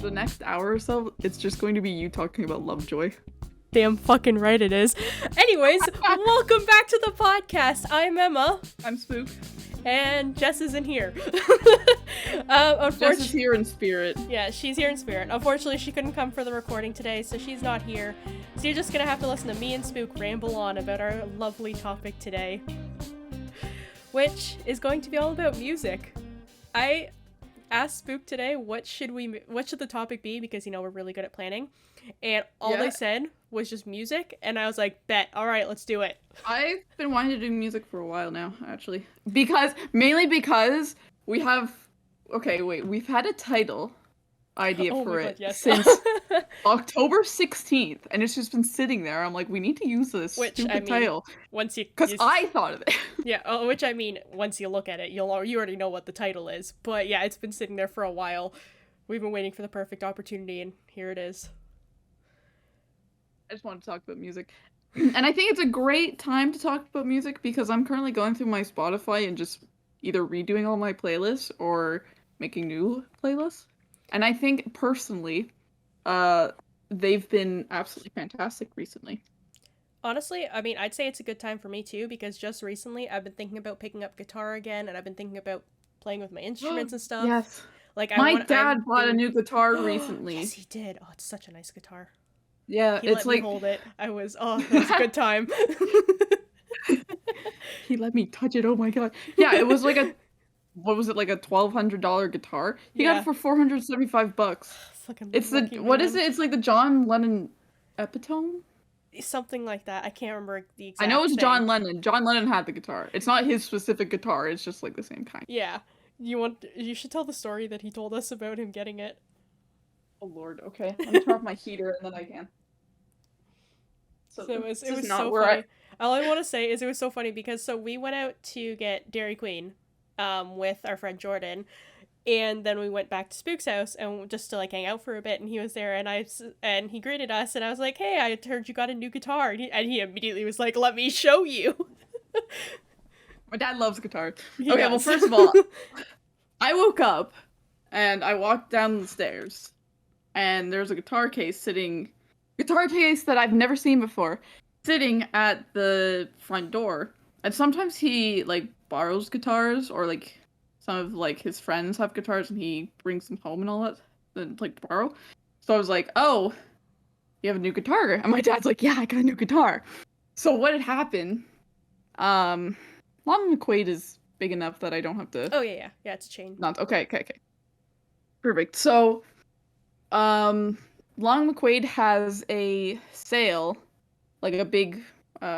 the next hour or so, it's just going to be you talking about Lovejoy. Damn fucking right it is. Anyways, welcome back to the podcast. I'm Emma. I'm Spook. And Jess isn't here. Jess is here in spirit. Yeah, she's here in spirit. Unfortunately, she couldn't come for the recording today, so she's not here. So you're just gonna have to listen to me and Spook ramble on about our lovely topic today, which is going to be all about music. I asked Spook today, what should the topic be, because we're really good at planning, and all they said was just music, and I was like, bet, all right, let's do it. I've been wanting to do music for a while now, actually, mainly because we've had a title idea for it since October 16th, and it's just been sitting there. I'm like, we need to use this stupid title because I thought of it. Yeah, once you look at it, you already know what the title is. But yeah, it's been sitting there for a while. We've been waiting for the perfect opportunity, and here it is. I just want to talk about music. And I think it's a great time to talk about music because I'm currently going through my Spotify and just either redoing all my playlists or making new playlists. And I think, personally, they've been absolutely fantastic recently. Honestly, I'd say it's a good time for me too, because just recently I've been thinking about picking up guitar again, and I've been thinking about playing with my instruments and stuff. Yes. My dad bought a new guitar recently. Yes, he did. Oh, it's such a nice guitar. Yeah, he let me hold it. That was a good time. He let me touch it. Oh my god. Yeah, it was like what was it, like a $1,200 guitar? He got it for $475. It's like the John Lennon Epitome? Something like that. I can't remember the exact I know it's thing. John Lennon. John Lennon had the guitar. It's not his specific guitar, it's just like the same kind. Yeah. You should tell the story that he told us about him getting it. Oh lord, okay. Let me turn off my heater and then I can. So it was so funny. All I want to say is it was so funny because we went out to get Dairy Queen with our friend Jordan, and then we went back to Spook's house and just to hang out for a bit, and he was there, and he greeted us, and I was like, hey, I heard you got a new guitar, and he immediately was like, let me show you. My dad loves guitars. Okay, well, first of all, I woke up and I walked down the stairs and there's a guitar case that I've never seen before, sitting at the front door. And sometimes he borrows guitars, or some of his friends have guitars and he brings them home and all that, and to borrow. So I was like, oh, you have a new guitar? And my dad's like, yeah, I got a new guitar. So what had happened, Long McQuaid is big enough that I don't have to... Oh, yeah, it's a chain. Okay. Perfect. So, Long McQuaid has a sale, a big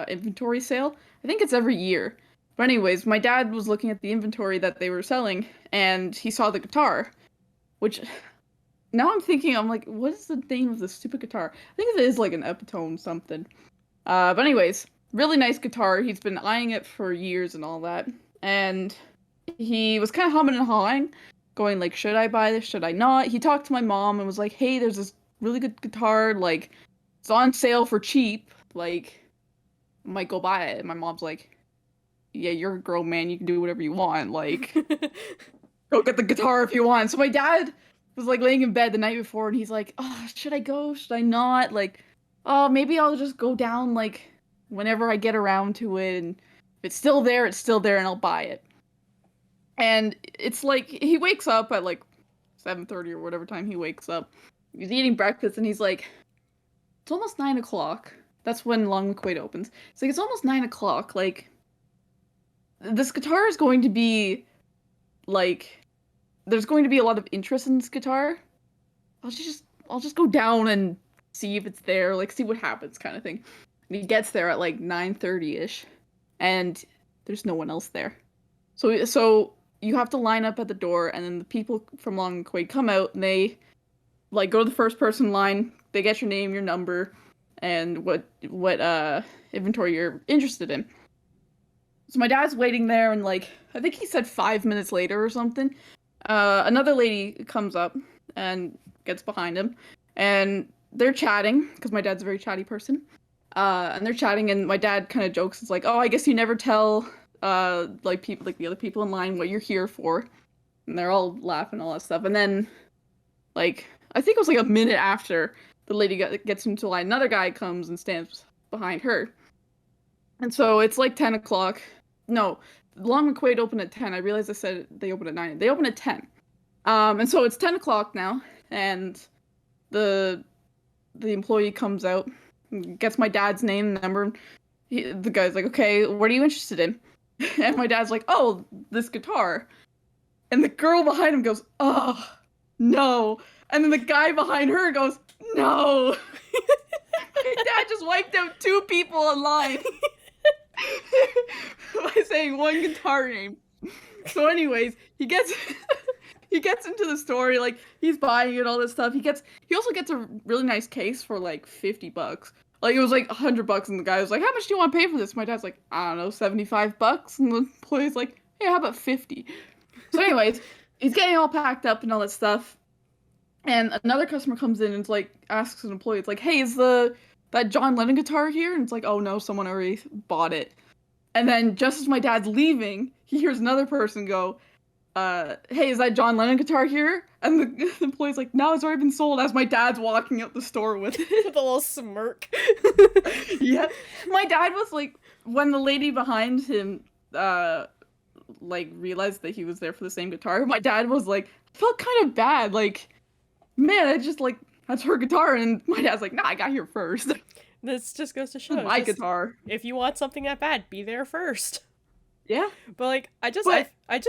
inventory sale. I think it's every year. But anyways, my dad was looking at the inventory that they were selling, and he saw the guitar, which now I'm like, what is the name of this stupid guitar? I think it is an Epitome something. But anyways, really nice guitar. He's been eyeing it for years and all that. And he was kind of humming and hawing, going should I buy this? Should I not? He talked to my mom and was like, hey, there's this really good guitar, it's on sale for cheap, I might go buy it. And my mom's like, yeah, you're a grown man, you can do whatever you want, go get the guitar if you want. So my dad was laying in bed the night before, and he's like, oh, should I go? Should I not? Oh, maybe I'll just go down whenever I get around to it, and if it's still there, and I'll buy it. And it's he wakes up at 7:30 or whatever time he wakes up. He's eating breakfast, and he's like, it's almost 9 o'clock. That's when Long McQuaid opens. It's it's almost 9 o'clock. This guitar is going to be, there's going to be a lot of interest in this guitar. I'll just go down and see if it's there, see what happens, kind of thing. And he gets there at 9:30ish, and there's no one else there. So you have to line up at the door, and then the people from Long McQuaid come out, and they go to the first person line. They get your name, your number, and what inventory you're interested in. So my dad's waiting there, and I think he said 5 minutes later or something, another lady comes up and gets behind him, and they're chatting, because my dad's a very chatty person. And they're chatting, and my dad kind of jokes, it's oh, I guess you never tell people, the other people in line what you're here for. And they're all laughing, all that stuff. And then I think it was like a minute after the lady gets into line. Another guy comes and stands behind her. And so it's like 10 o'clock. No, Long McQuaid opened at 10. I realized I said they opened at 9. They opened at 10. And so it's 10 o'clock now, and the employee comes out, gets my dad's name and number. The guy's like, okay, what are you interested in? And my dad's like, oh, this guitar. And the girl behind him goes, oh, no. And then the guy behind her goes, no. My dad just wiped out 2 people in line by saying one guitar name. So anyways, he gets he gets into the store, like he's buying it, all this stuff. He also gets a really nice case for like $50. Like it was like $100, and the guy was like, how much do you want to pay for this? My dad's like, I don't know, $75. And the employee's like, hey, how about 50? So anyways, he's getting all packed up and all that stuff. And another customer comes in and like asks an employee, it's like, hey, is that John Lennon guitar here? And it's like, oh no, someone already bought it. And then just as my dad's leaving, he hears another person go, hey, is that John Lennon guitar here? And the employee's like, no, it's already been sold, as my dad's walking out the store with it. With a little smirk. Yeah. My dad was like, when the lady behind him, like, realized that he was there for the same guitar, my dad was like, I felt kind of bad. Like, man, I just, like, that's her guitar. And my dad's like, nah, I got here first. This just goes to show. My guitar. If you want something that bad, be there first. Yeah. But like, I just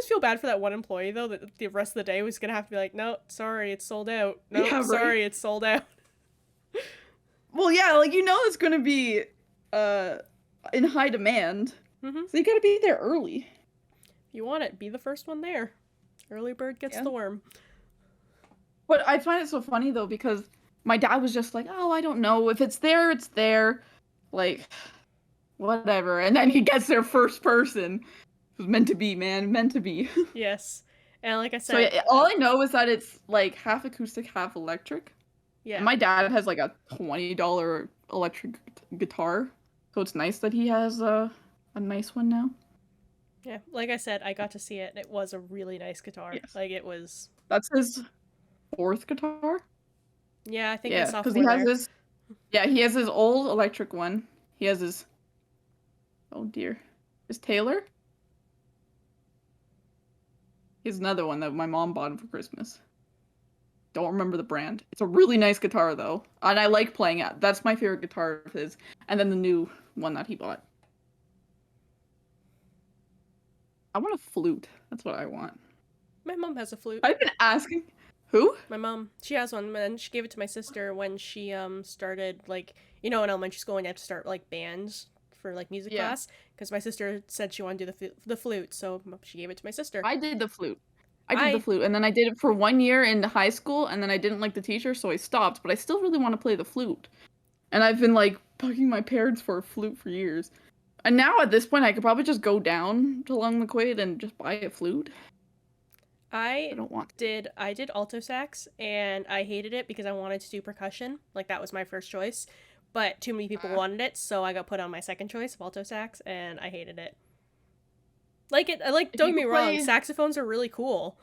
feel bad for that one employee though, that the rest of the day was gonna have to be like, no, sorry, it's sold out. No, Yeah, right. Sorry, it's sold out. Well, yeah, like, it's gonna be in high demand. Mm-hmm. So you gotta be there early. If you want it, be the first one there. Early bird gets the worm. But I find it so funny though, because my dad was just like, oh, I don't know. If it's there, it's there. Like, whatever. And then he gets there first person. It was meant to be, man. Meant to be. Yes. And like I said... So all I know is that it's like half acoustic, half electric. Yeah. And my dad has like a $20 electric guitar. So it's nice that he has a nice one now. Yeah. Like I said, I got to see it. It was a really nice guitar. Yes. Like, it was... That's his 4th guitar? Yeah, I think it's sophomore because he has there. his... Yeah, he has his old electric one. He has his... Oh dear. His Taylor? He has another one that my mom bought him for Christmas. Don't remember the brand. It's a really nice guitar though. And I like playing it. That's my favorite guitar of his. And then the new one that he bought. I want a flute. That's what I want. My mom has a flute. I've been asking... Who? My mom. She has one, and she gave it to my sister when she started, like, in elementary school, and you have to start, like, bands for, like, music class. Because my sister said she wanted to do the flute, so she gave it to my sister. I did the flute. I did the flute, and then I did it for 1 year in high school, and then I didn't like the teacher, so I stopped. But I still really want to play the flute. And I've been, like, bugging my parents for a flute for years. And now, at this point, I could probably just go down to Long McQuaid and just buy a flute. I don't want to. I did alto sax, and I hated it because I wanted to do percussion. Like, that was my first choice. But too many people wanted it, so I got put on my second choice of alto sax, and I hated it. Don't get me wrong, saxophones are really cool.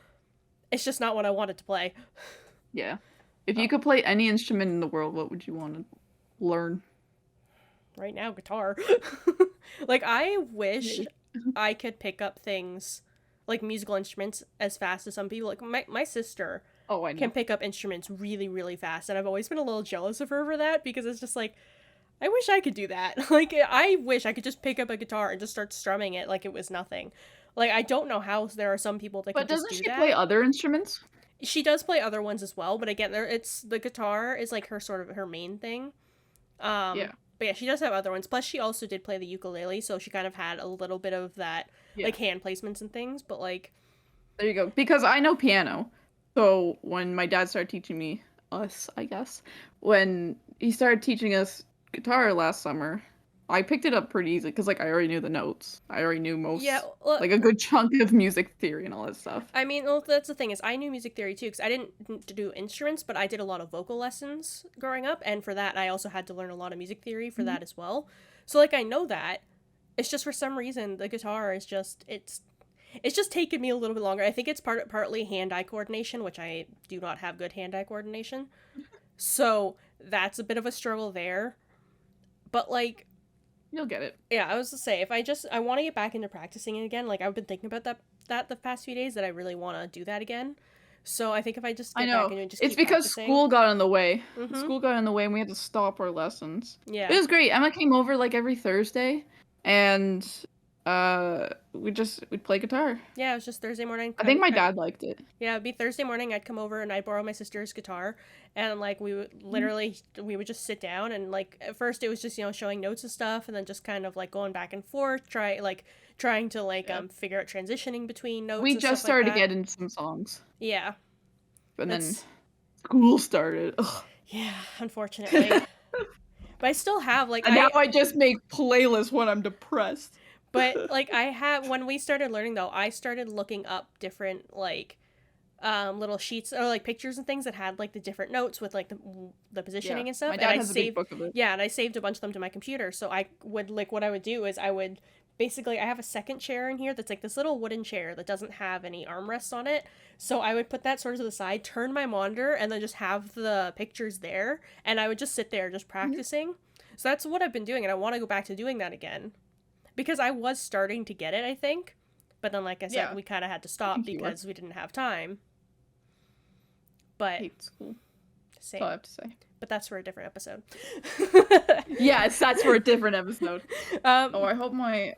It's just not what I wanted to play. Yeah. If you could play any instrument in the world, what would you want to learn? Right now, guitar. Like, I wish I could pick up things, like musical instruments, as fast as some people. Like, my sister can pick up instruments really, really fast, and I've always been a little jealous of her for that, because it's just like, I wish I could do that. Like, I wish I could just pick up a guitar and just start strumming it like it was nothing. Like, I don't know how there are some people that can just do that. But doesn't she play other instruments? She does play other ones as well, but again, the guitar is like her main thing. Yeah. But yeah, she does have other ones. Plus, she also did play the ukulele, so she kind of had a little bit of that, like, hand placements and things, but, like... There you go. Because I know piano. So, when my dad started teaching us, I guess, when he started teaching us guitar last summer, I picked it up pretty easy, because, like, I already knew the notes. I already knew most, like, a good chunk of music theory and all that stuff. I mean, well, that's the thing, is I knew music theory, too, because I didn't do instruments, but I did a lot of vocal lessons growing up, and for that, I also had to learn a lot of music theory for that as well. So, like, I know that. It's just, for some reason, the guitar is just, It's just taken me a little bit longer. I think it's partly hand-eye coordination, which I do not have good hand-eye coordination. So that's a bit of a struggle there. But like, You'll get it. yeah, I was to say, if I want to get back into practicing it again. Like, I've been thinking about that the past few days, that I really want to do that again. So I think if I just I get back know. into it and just It's keep because practicing. school got in the way. Mm-hmm. School got in the way and we had to stop our lessons. It Yeah. was great. Emma came over like every Thursday and we'd play guitar. Yeah, it was just Thursday morning. I think my dad liked it. Yeah, it'd be Thursday morning. I'd come over and I'd borrow my sister's guitar, and like we would just sit down, and like at first it was just showing notes and stuff, and then just kind of like going back and forth, trying to figure out transitioning between notes. We and just stuff started like to that. get into some songs. Yeah. And then school started. Ugh. Yeah, unfortunately. But I still have and now I just make playlists when I'm depressed. But like when we started learning though, I started looking up different little sheets or like pictures and things that had like the different notes with like the positioning and stuff. My dad and has a big book of it. Yeah, and I saved a bunch of them to my computer. So I would what I would do is I would basically, I have a second chair in here that's like this little wooden chair that doesn't have any armrests on it. So I would put that sort of to the side, turn my monitor, and then just have the pictures there, and I would just sit there just practicing. So that's what I've been doing, and I want to go back to doing that again. Because I was starting to get it, I think. But then, like I said, we kind of had to stop because we didn't have time. But I hate school. Same. That's all I have to say. But that's for a different episode. Yes, that's for a different episode. I hope my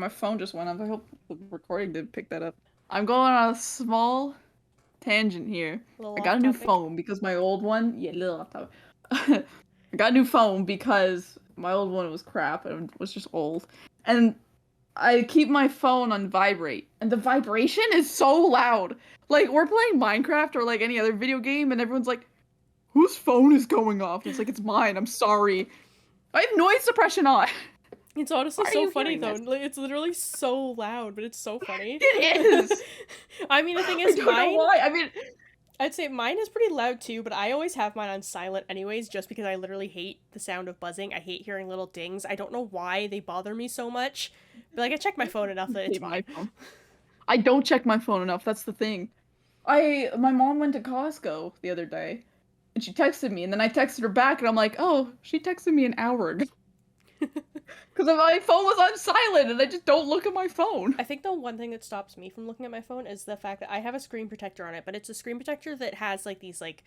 phone just went up. I hope the recording did pick that up. I'm going on a small tangent here. I got a new phone because my old one, little off topic. I got a new phone because my old one was crap and was just old. And I keep my phone on vibrate, and the vibration is so loud. Like, we're playing Minecraft or like any other video game, and everyone's like, whose phone is going off? It's like, it's mine, I'm sorry. I have noise suppression on. It's honestly so funny though. Like, it's literally so loud, but it's so funny. It is. I mean, the thing is, I don't know why. I mean, I'd say mine is pretty loud too, but I always have mine on silent anyways, just because I literally hate the sound of buzzing. I hate hearing little dings. I don't know why they bother me so much. But like, I check my phone enough that it's fine. I don't check my phone enough, that's the thing. My mom went to Costco the other day, and she texted me, and then I texted her back, and I'm like, oh, she texted me an hour ago. Because my phone was on silent, and I just don't look at my phone. I think the one thing that stops me from looking at my phone is the fact that I have a screen protector on it, but it's a screen protector that has like these like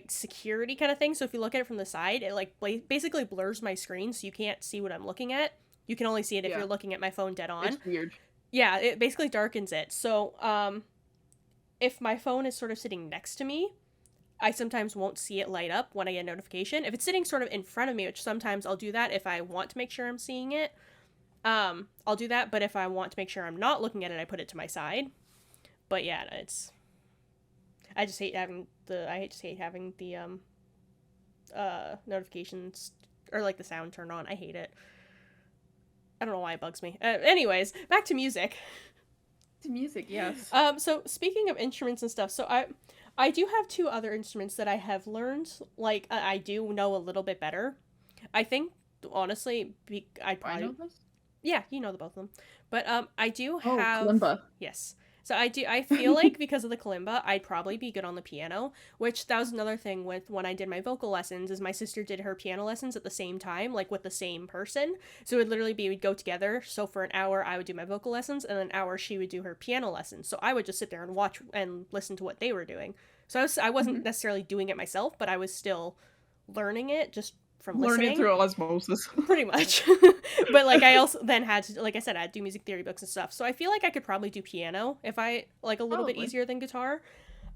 security kind of things. So if you look at it from the side, it like basically blurs my screen, so you can't see what I'm looking at. You can only see it if you're looking at my phone dead on. It's weird. Yeah, it basically darkens it. So if my phone is sort of sitting next to me, I sometimes won't see it light up when I get a notification. If it's sitting sort of in front of me, which sometimes I'll do that if I want to make sure I'm seeing it, I'll do that. But if I want to make sure I'm not looking at it, I put it to my side. But yeah, I just hate having the notifications or like the sound turned on. I hate it. I don't know why it bugs me. Anyways, back to music. To music, yes. So speaking of instruments and stuff, so I do have two other instruments that I have learned, like, I do know a little bit better. I think, honestly, I'd probably... I know this? Yeah, you know the both of them. But, I do have... Oh, kalimba. Yes. So I feel like because of the kalimba, I'd probably be good on the piano, which that was another thing with when I did my vocal lessons, is my sister did her piano lessons at the same time, like with the same person. So it would literally be, we'd go together. So for an hour, I would do my vocal lessons, and an hour she would do her piano lessons. So I would just sit there and watch and listen to what they were doing. So I wasn't necessarily doing it myself, but I was still learning it just from listening. Learning through osmosis. Pretty much. But like, I also then had to, like I said, I'd do music theory books and stuff. So I feel like I could probably do piano if I, like, a little bit easier than guitar.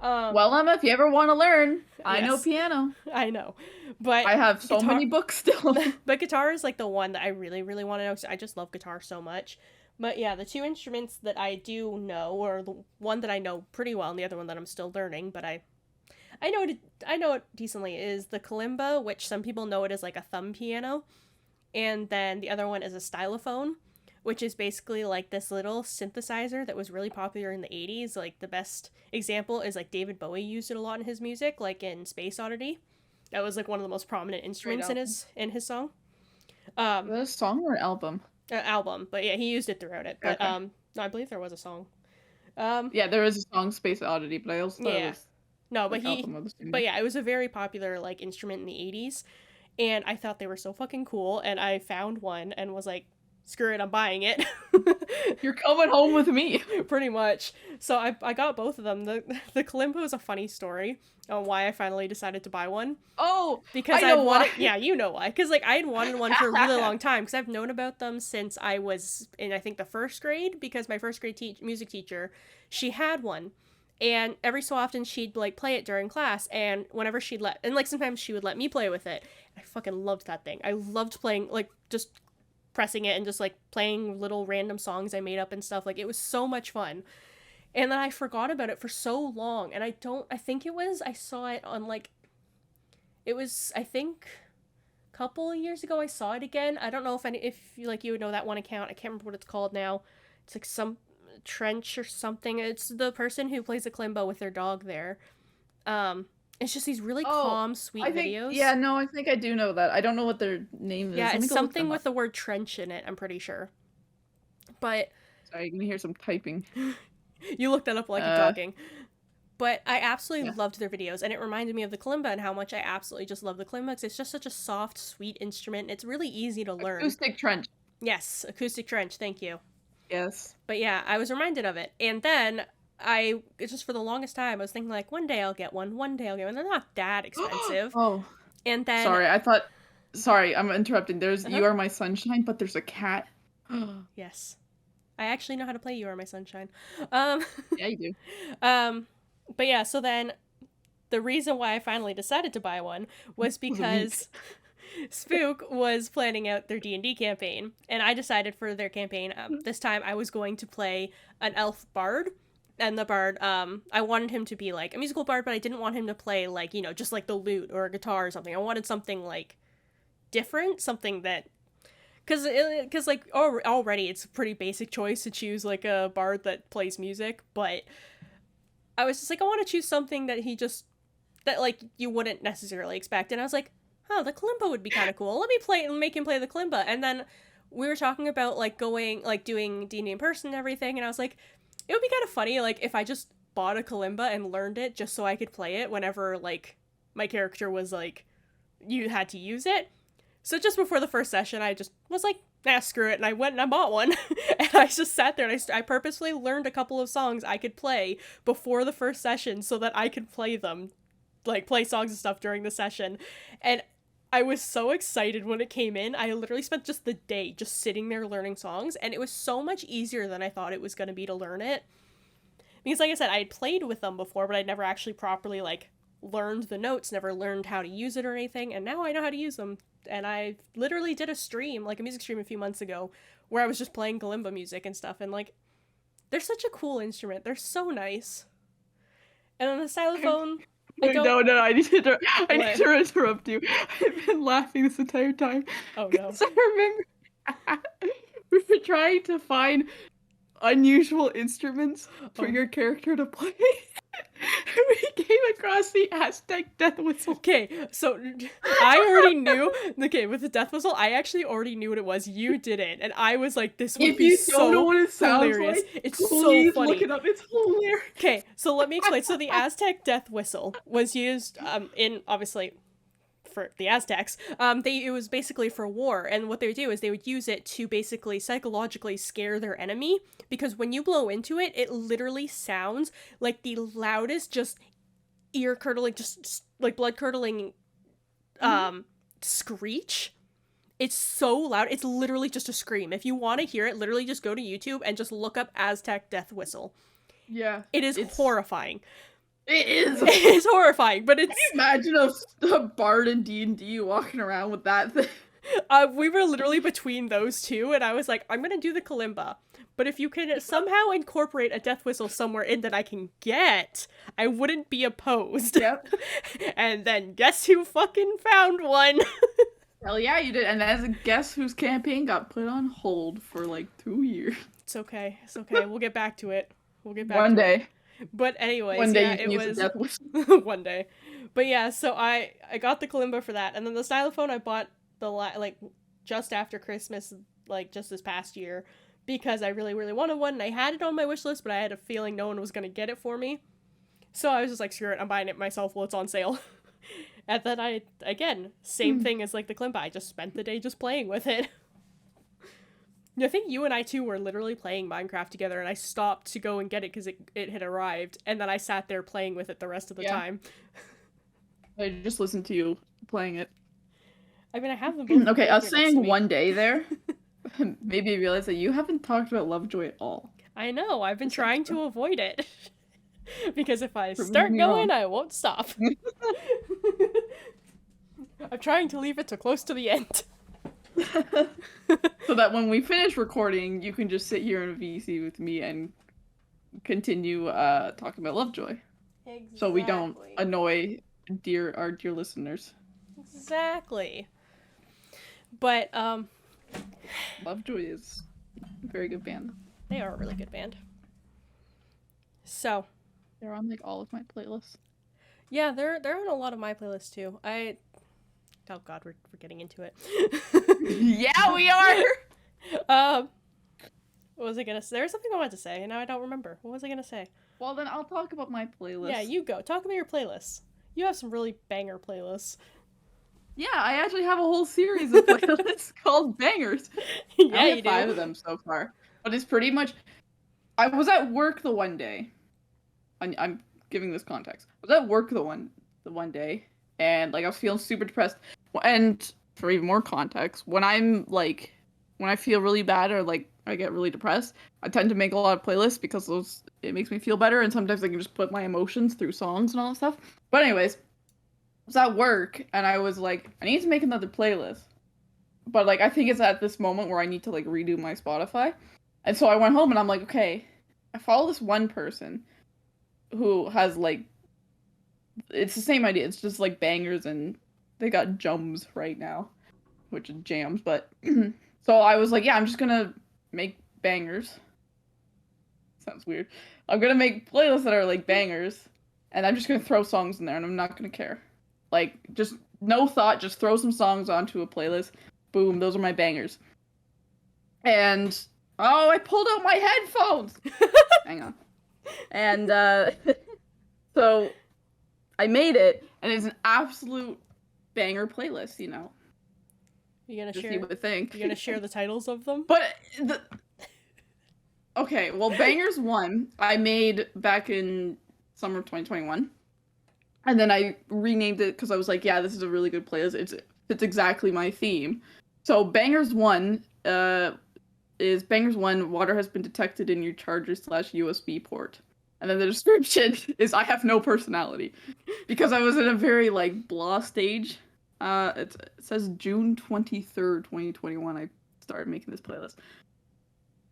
Well, Emma, if you ever want to learn, I know piano. I know. But I have so many books still. But guitar is like the one that I really, really want to know, because I just love guitar so much. But yeah, the two instruments that I do know, or the one that I know pretty well, and the other one that I'm still learning, but I know it decently, is the kalimba, which some people know it as like a thumb piano, and then the other one is a stylophone, which is basically like this little synthesizer that was really popular in the 80s. Like, the best example is like David Bowie used it a lot in his music, like in Space Oddity. That was like one of the most prominent instruments in his song. Was it a song or an album? album, but yeah, he used it throughout it. But Okay. no, I believe there was a song. Um, Yeah, there is a song Space Oddity, but I also thought it yeah, was no, but like Anthem of the but Singer. yeah, it was a very popular like instrument in the '80s, and I thought they were so fucking cool, and I found one and was like, screw it, I'm buying it. You're coming home with me. Pretty much. So I got both of them. The kalimba is a funny story on why I finally decided to buy one. Oh, Because I I'd know wanted, why. yeah, you know why. Because like I had wanted one for a really long time. Because I've known about them since I was in, I think, the first grade. Because my first grade music teacher, she had one, and every so often she'd like play it during class. And whenever she'd let, and like sometimes she would let me play with it. I fucking loved that thing. I loved playing, like just pressing it and just like playing little random songs I made up and stuff. Like it was so much fun. And then I forgot about it for so long. And I think it was, I saw it on like, it was, I think, a couple of years ago I saw it again. I don't know if you like, you would know that one account. I can't remember what it's called now. It's like some Trench or something. It's the person who plays a kalimba with their dog there. Um, it's just these really Oh, calm, sweet I think videos. yeah, no, I think I do know that. I don't know what their name Yeah, is. Let me it's go look something them with up. the word trench in it, I'm pretty sure. But Sorry, you're gonna hear some typing. you looked that up while I keep Uh, talking. But I absolutely yeah. loved their videos, and it reminded me of the kalimba and how much I absolutely just love the kalimba because it's just such a soft, sweet instrument. And it's really easy to learn. Acoustic Trench. Yes, acoustic trench, thank you. Yes. But yeah, I was reminded of it. And then it's just for the longest time, I was thinking, like, one day I'll get one, one day I'll get one. They're not that expensive. Oh, And then, sorry. I thought. Sorry, I'm interrupting. There's uh-huh, You Are My Sunshine, but there's a cat. yes. I actually know how to play You Are My Sunshine. Um, Yeah, you do. um, but yeah, so then the reason why I finally decided to buy one was Was a week. because Spook was planning out their D&D campaign, and I decided for their campaign this time I was going to play an elf bard. And the bard, I wanted him to be like a musical bard, but I didn't want him to play like, you know, just like the lute or a guitar or something. I wanted something like different, something that, because like already it's a pretty basic choice to choose like a bard that plays music, but I was just like, I want to choose something that he just, that like you wouldn't necessarily expect. And I was like, oh, the kalimba would be kind of cool. Let me play and make him play the kalimba. And then we were talking about like going, like doing D&D in person and everything. And I was like, it would be kind of funny, like if I just bought a kalimba and learned it just so I could play it whenever like my character was like, you had to use it. So just before the first session, I just was like, nah, screw it. And I went and I bought one. And I just sat there and I purposefully learned a couple of songs I could play before the first session so that I could play them, like play songs and stuff during the session. And I was so excited when it came in. I literally spent just the day just sitting there learning songs, and it was so much easier than I thought it was going to be to learn it. Because like I said, I had played with them before, but I'd never actually properly like learned the notes, never learned how to use it or anything, and now I know how to use them. And I literally did a stream, like a music stream a few months ago, where I was just playing kalimba music and stuff, and like, they're such a cool instrument. They're so nice. And then the xylophone, I Wait, don't... no, I need What? to interrupt you. I've been laughing this entire time. Oh no. Because I remember we were trying to find unusual instruments for Oh. your character to play. We came across the Aztec death whistle. Okay, so I already knew. Okay, with the death whistle, I actually already knew what it was. You didn't, and I was like, "This would If be you don't know so what it sounds hilarious." like, It's so please funny. look it up. It's hilarious. Okay, so let me explain. So the Aztec death whistle was used in obviously for the Aztecs. It was basically for war, and what they would do is they would use it to basically psychologically scare their enemy, because when you blow into it, it literally sounds like the loudest, just ear curdling, just like blood curdling screech. It's so loud. It's literally just a scream. If you want to hear it, literally just go to YouTube and just look up Aztec death whistle. Yeah. It is horrifying. It is. It is horrifying, but it's... Imagine a bard in D&D walking around with that thing. We were literally between those two, and I was like, I'm gonna do the kalimba, but if you can somehow incorporate a death whistle somewhere in that I can get, I wouldn't be opposed. Yep. And then guess who fucking found one? Hell yeah, you did. And as a guess whose campaign got put on hold for like 2 years. It's okay. It's okay. We'll get back to it. We'll get back One to day. it. But anyways, One day yeah, you can it use was a death whistle. one day. But yeah, so I got the kalimba for that, and then the xylophone I bought just after Christmas, like just this past year, because I really, really wanted one, and I had it on my wish list, but I had a feeling no one was going to get it for me. So I was just like, screw it, I'm buying it myself while it's on sale. And then same thing as like the Klimpa, I just spent the day just playing with it. I think you and I too were literally playing Minecraft together, and I stopped to go and get it because it had arrived, and then I sat there playing with it the rest of the time. I just listened to you playing it. I mean, I have them both. Okay, us saying one day there made me realize that you haven't talked about Lovejoy at all. I know, I've been trying to avoid it. Because if I start going, I won't stop. I'm trying to leave it to close to the end. So that when we finish recording, you can just sit here in a VC with me and continue talking about Lovejoy. Exactly. So we don't annoy our dear listeners. Exactly. But Lovejoy is a very good band. They are a really good band. So they're on like all of my playlists. Yeah, they're on a lot of my playlists too. Oh god, we're getting into it. Yeah, we are. What was I gonna say? There was something I wanted to say, and now I don't remember. What was I gonna say? Well, then I'll talk about my playlist. Yeah, you go. Talk about your playlists. You have some really banger playlists. Yeah, I actually have a whole series of playlists called Bangers. Yeah, I have 5 of them so far. But it's pretty much... I was at work the one day. I'm giving this context. I was at work the one day, and like I was feeling super depressed. And for even more context, when I feel really bad or like I get really depressed, I tend to make a lot of playlists because it makes me feel better, and sometimes I can just put my emotions through songs and all that stuff. But anyways, I was at work and I was like, I need to make another playlist. But like I think it's at this moment where I need to like redo my Spotify. And so I went home and I'm like, okay, I follow this one person who has like, it's the same idea. It's just like bangers, and they got jums right now, which is jams. But so I was like, yeah, I'm just gonna make bangers. Sounds weird. I'm gonna make playlists that are like bangers, and I'm just gonna throw songs in there, and I'm not gonna care. Like, just no thought, just throw some songs onto a playlist. Boom, those are my bangers. And I pulled out my headphones. Hang on. And so I made it, and it's an absolute banger playlist, you know. You gonna just share? You would think. You gonna share the titles of them? But okay, well, Bangers 1 I made back in summer of 2021, and then I renamed it because I was like, yeah, this is a really good playlist. It's exactly my theme. So Bangers 1 is Bangers 1, water has been detected in your charger/USB port. And then the description is, I have no personality. Because I was in a very, like, blah stage. It says June 23rd, 2021, I started making this playlist.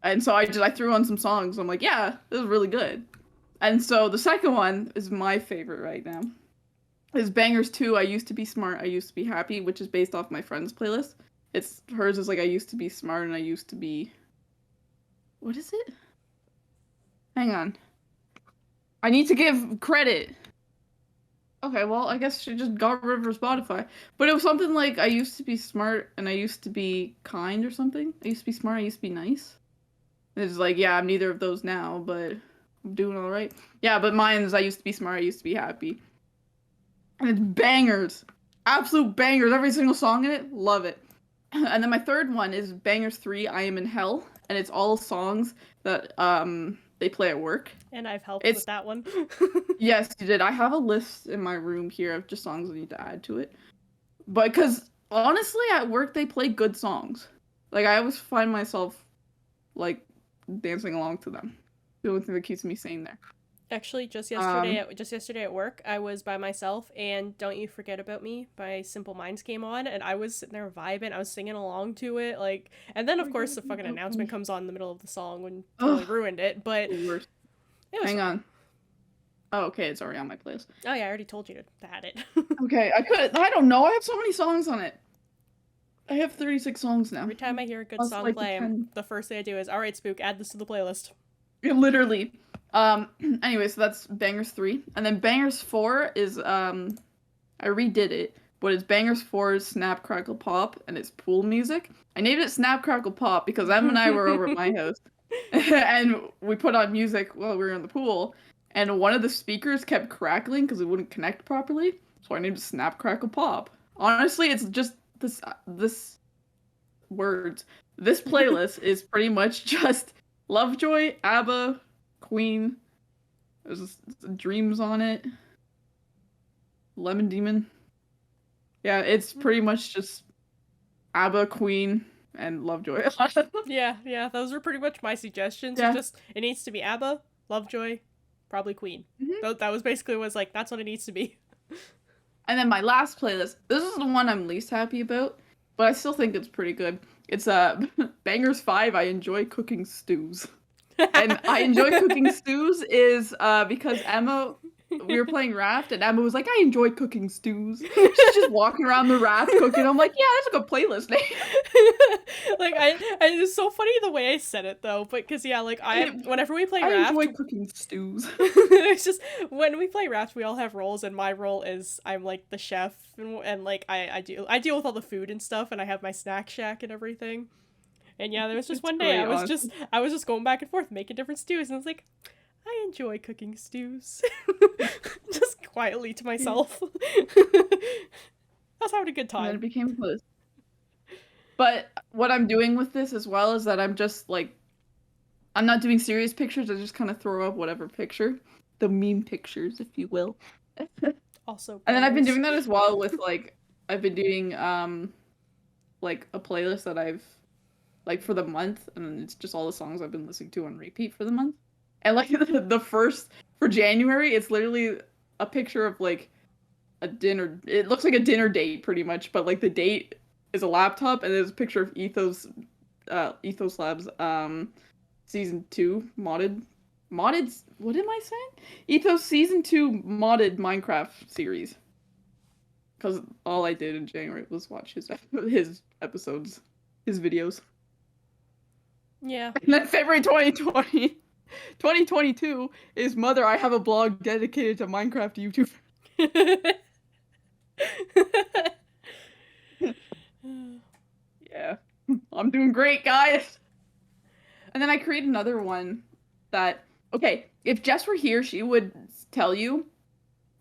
And so I threw on some songs. I'm like, yeah, this is really good. And so the second one is my favorite right now. Is Bangers 2, I used to be smart, I used to be happy, which is based off my friend's playlist. Hers is like, I used to be smart and I used to be... What is it? Hang on. I need to give credit. Okay, well, I guess she just got rid of her Spotify. But it was something like, I used to be smart and I used to be kind or something. I used to be smart, I used to be nice. And it's like, yeah, I'm neither of those now, but I'm doing alright. Yeah, but mine is, I used to be smart, I used to be happy. And it's bangers. Absolute bangers. Every single song in it, love it. And then my third one is Bangers 3, I Am in Hell. And it's all songs that, they play at work. And I've helped with that one. Yes, you did. I have a list in my room here of just songs I need to add to it. But because, honestly, at work, they play good songs. Like, I always find myself, like, dancing along to them. The only thing that keeps me sane there. Actually, just yesterday at work, I was by myself, and Don't You Forget About Me by Simple Minds came on, and I was sitting there vibing, I was singing along to it, like, and then of course the fucking announcement comes on in the middle of the song and totally ruined it, but it was Hang on. Oh, okay, it's already on my playlist. Oh yeah, I already told you to add it. Okay, I don't know, I have so many songs on it. I have 36 songs now. Every time I hear a good song play, the first thing I do is, alright, Spook, add this to the playlist. Literally. Anyway, so that's Bangers 3. And then Bangers 4 is, I redid it. but it's Bangers 4's Snap Crackle Pop, and it's pool music. I named it Snap Crackle Pop because Em and I were over at my house, and we put on music while we were in the pool, and one of the speakers kept crackling because it wouldn't connect properly, so I named it Snap Crackle Pop. Honestly, it's just this words. This playlist is pretty much just Lovejoy, ABBA, Queen. There's Dreams on it. Lemon Demon. Yeah, it's pretty much just ABBA, Queen, and Lovejoy. Yeah, those are pretty much my suggestions. Yeah. It needs to be ABBA, Lovejoy, probably Queen. Mhm. That was basically was like, that's what it needs to be. And then my last playlist. This is the one I'm least happy about, but I still think it's pretty good. It's Bangers 5. I enjoy cooking stews. And I enjoy cooking stews is because we were playing Raft, and Emma was like, I enjoy cooking stews. She's just walking around the Raft cooking. I'm like, yeah, that's a good playlist name. Like it's so funny the way I said it though, but because yeah, like whenever we play I Raft, enjoy cooking stews. it's just when we play Raft, we all have roles, and my role is I'm like the chef, and like I deal with all the food and stuff, and I have my snack shack and everything. And yeah, there was just one day I was just going back and forth making different stews, and I was like, I enjoy cooking stews, just quietly to myself. I was having a good time. And then it became close. But what I'm doing with this as well is that I'm just like, I'm not doing serious pictures. I just kind of throw up whatever picture, the meme pictures, if you will. Also, and then I've been doing that as well with like, I've been doing like a playlist that I've like for the month, and it's just all the songs I've been listening to on repeat for the month. And like the first for January, it's literally a picture of like a dinner. It looks like a dinner date pretty much, but like the date is a laptop, and there's a picture of Ethos Labs season 2 modded. What am I saying? Ethos season 2 modded Minecraft series. Because all I did in January was watch his episodes, his videos. Yeah. And then February 2022 is Mother, I have a blog dedicated to Minecraft YouTube. Yeah. I'm doing great, guys. And then I created another one that, okay, if Jess were here, she would tell you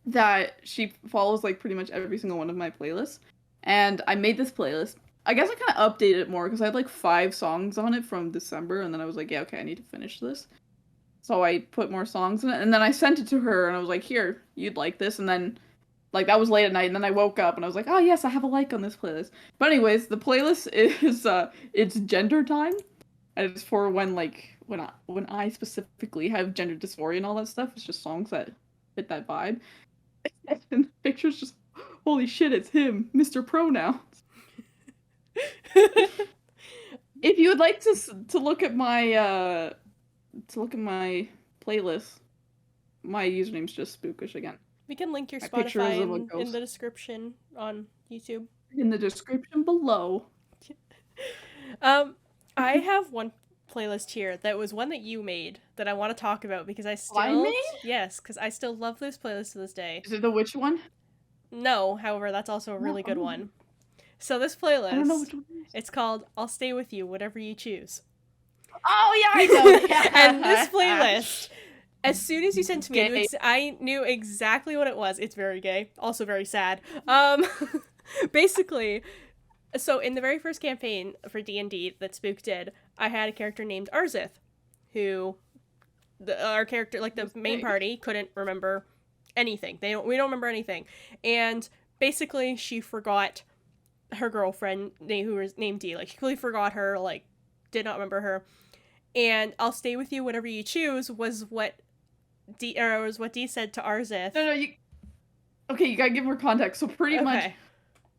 that she follows like pretty much every single one of my playlists. And I made this playlist. I guess I kind of updated it more because I had like 5 songs on it from December, and then I was like, yeah, okay, I need to finish this. So I put more songs in it, and then I sent it to her, and I was like, here, you'd like this, and then like that was late at night, and then I woke up and I was like, oh yes, I have a like on this playlist. But anyways, the playlist is it's gender time, and it's for when I specifically have gender dysphoria and all that stuff. It's just songs that fit that vibe. And the picture's just, holy shit, it's him, Mr. Pronouns. If you would like to look at my playlist, my username's just Spookish again. We can link your My picture Spotify is of a ghost. in the description on YouTube. In the description below. I have one playlist here that was one that you made that I want to talk about because I still Yes, because I still love this playlist to this day. Is it the witch one? No, however, that's also a really good one. So this playlist, I don't know which one it is. It's called I'll Stay With You, Whatever You Choose. Oh yeah, I know that. And this playlist, as soon as you sent to me, I knew exactly what it was. It's very gay, also very sad. Basically, so in the very first campaign for D&D that Spook did, I had a character named Arzith, who our character, like the main party, couldn't remember anything. We don't remember anything, and basically she forgot her girlfriend, who was named Dee. Like she completely forgot her, like did not remember her. And I'll stay with you, whatever you choose, was what Dee said to Arzith. No, you gotta give more context. So pretty much,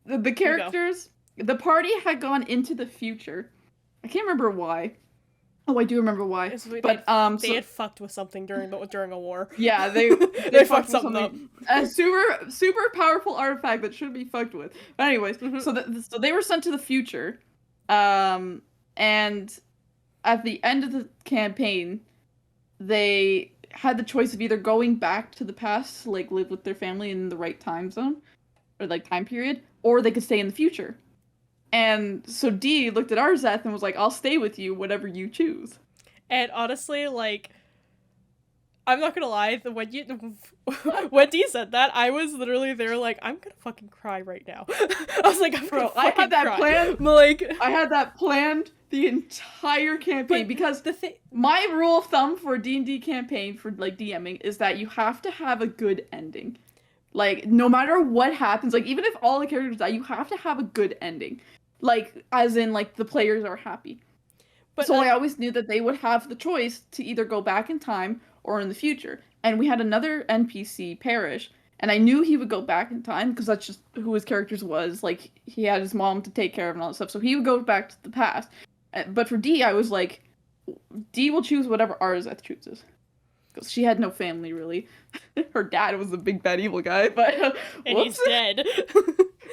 the characters, the party had gone into the future. I can't remember why. Oh, I do remember why. But they had fucked with something during a war. Yeah, they fucked something up. A super powerful artifact that shouldn't be fucked with. But anyways, so they were sent to the future, and at the end of the campaign, they had the choice of either going back to the past to like live with their family in the right time zone or like time period, or they could stay in the future. And so D looked at Arzeth and was like, I'll stay with you, whatever you choose. And honestly, like, I'm not gonna lie, when when Dee said that, I was literally there like, I'm gonna fucking cry right now. I was like, I'm gonna I fucking had that cry. planned. Like, I had that planned the entire campaign because the thing, my rule of thumb for a D&D campaign for like DMing is that you have to have a good ending. Like, no matter what happens, like even if all the characters die, you have to have a good ending. Like, as in like the players are happy. but So I always knew that they would have the choice to either go back in time or in the future. And we had another NPC, Parrish, and I knew he would go back in time because that's just who his characters was. Like, he had his mom to take care of and all that stuff, so he would go back to the past. But for D, I was like, D will choose whatever Arzeth chooses. Because she had no family, really. Her dad was the big bad evil guy, but... and he's dead.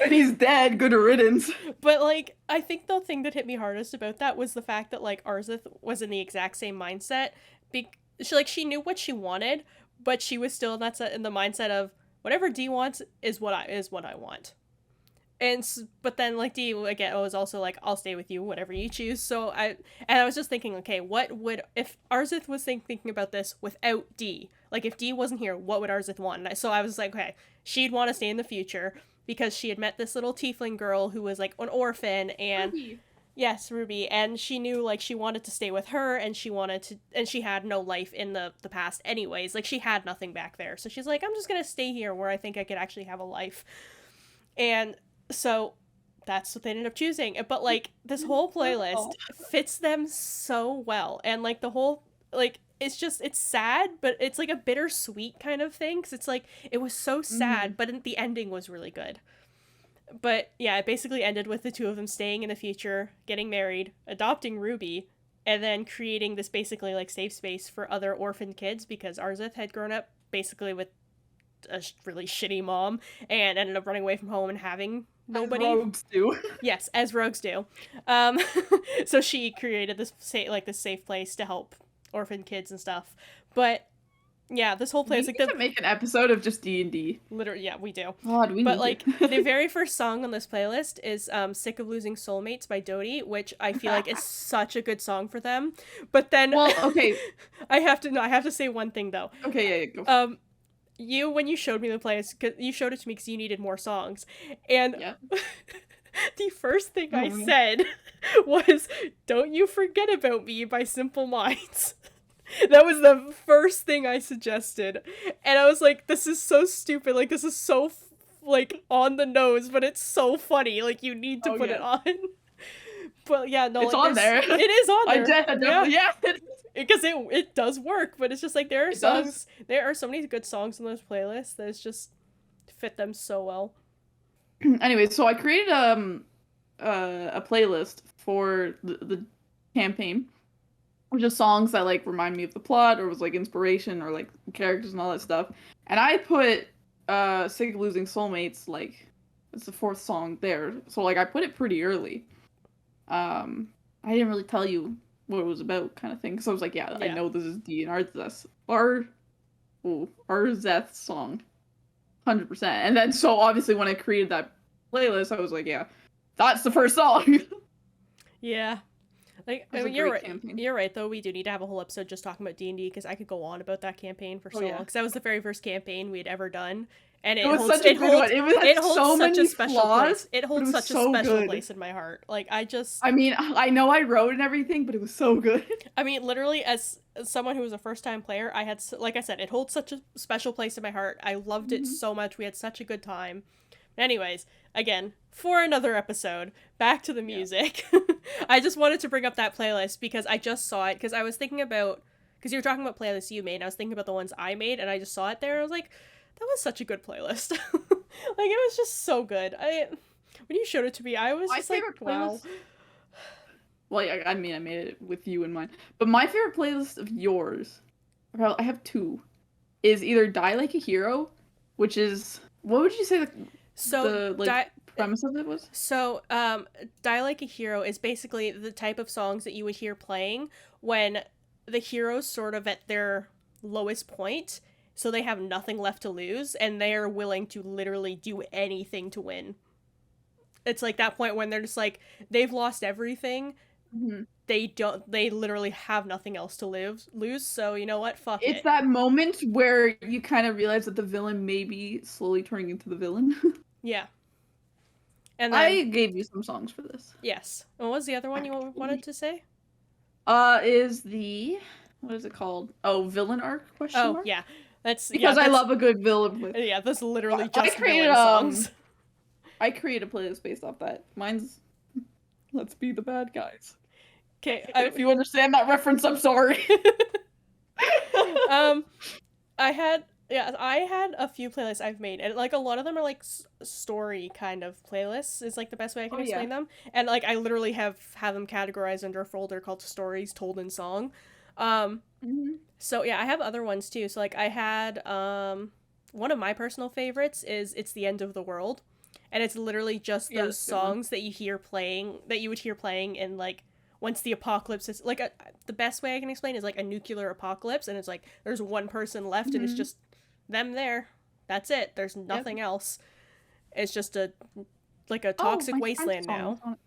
And he's dead, good riddance. But, like, I think the thing that hit me hardest about that was the fact that, like, Arzeth was in the exact same mindset. She knew what she wanted, but she was still in the mindset of, whatever D wants is what I want. But then, like, D, again, was also like, I'll stay with you, whatever you choose. So I was just thinking, okay, if Arzeth was thinking about this without D, like, if D wasn't here, what would Arzeth want? So I was like, okay, she'd want to stay in the future, because she had met this little tiefling girl who was, like, an orphan, and... Ruby. Yes, Ruby, and she knew, like, she wanted to stay with her, and she had no life in the past anyways. Like, she had nothing back there. So she's like, I'm just gonna stay here where I think I could actually have a life. And so that's what they ended up choosing. But, like, this whole playlist fits them so well. And, like, the whole, like, it's sad, but it's, like, a bittersweet kind of thing. Because it's, like, it was so sad, but the ending was really good. But, yeah, it basically ended with the two of them staying in the future, getting married, adopting Ruby, and then creating this basically, like, safe space for other orphan kids, because Arzeth had grown up basically with a really shitty mom and ended up running away from home and having nobody. As rogues do. Yes, as rogues do. So she created this safe place to help orphan kids and stuff. But yeah, this whole place, like, to make an episode of just D&D. Literally, yeah, we do. God, we but need like to. the very first song on this playlist is "Sick of Losing Soulmates" by Dodie, which I feel like is such a good song for them. But then, well, okay, I have to say one thing though. Okay, yeah, go. When you showed me the playlist, cause you showed it to me because you needed more songs, and Yeah. the first thing I said was, "Don't You Forget About Me" by Simple Minds. That was the first thing I suggested, and I was like, this is so stupid, like, this is so like on the nose, but it's so funny, like, you need to put it on. But yeah, no, it's like, on there. It is on there. Definitely, yeah. Because it does work, but it's just like there are so many good songs on this playlist that just fit them so well. Anyway, so I created a playlist for the campaign, which is songs that like remind me of the plot or was like inspiration or like characters and all that stuff. And I put "Sick of Losing Soulmates," like it's the fourth song there. So like I put it pretty early. I didn't really tell you what it was about, kind of thing. So I was like, yeah, I know this is D and Arzeth's song, 100%. And then so obviously when I created that playlist, I was like, yeah, that's the first song. Yeah. Like, I mean, you're right, though. We do need to have a whole episode just talking about D&D, because I could go on about that campaign for so long. Because that was the very first campaign we had ever done. And it holds such a special place. It holds such a special place in my heart. Like, I mean, I know I wrote and everything, but it was so good. I mean, literally, as someone who was a first-time player, I had, like I said, it holds such a special place in my heart. I loved it so much. We had such a good time. Anyways, again, for another episode, back to the music. I just wanted to bring up that playlist because I just saw it, because I was thinking about, because you were talking about playlists you made, and I was thinking about the ones I made, and I just saw it there, and I was like, that was such a good playlist. Like, it was just so good. When you showed it to me, I was just like, wow. Well, yeah, I mean, I made it with you in mind. But my favorite playlist of yours, I have two, is either Die Like a Hero, which is, what would you say the premise of it was? So, Die Like a Hero is basically the type of songs that you would hear playing when the hero's sort of at their lowest point, so they have nothing left to lose, and they are willing to literally do anything to win. it's like that point when they're just like they've lost everything. Mhm. They literally have nothing else to lose, so you know what, fuck It's it. that moment where you kind of realize that the villain may be slowly turning into the villain. Yeah. And then I gave you some songs for this. yes, and what was the other one you wanted to say? Is the what is it called? Oh, villain arc question Oh mark? yeah, Because I love a good villain play. yeah, that's literally I just created villain songs. I created a playlist based off that. Mine's Let's Be the Bad Guys. Okay, If you understand that reference, I'm sorry. I had a few playlists I've made, and like a lot of them are like story kind of playlists is like the best way I can explain them. And like I literally have them categorized under a folder called stories told in song. So yeah, I have other ones too. So like I had one of my personal favorites is It's the End of the World. And it's literally just those songs that you would hear playing in like once the apocalypse is like the best way I can explain is like a nuclear apocalypse, and it's like there's one person left and it's just them there. That's it. There's nothing else. It's just a toxic wasteland now.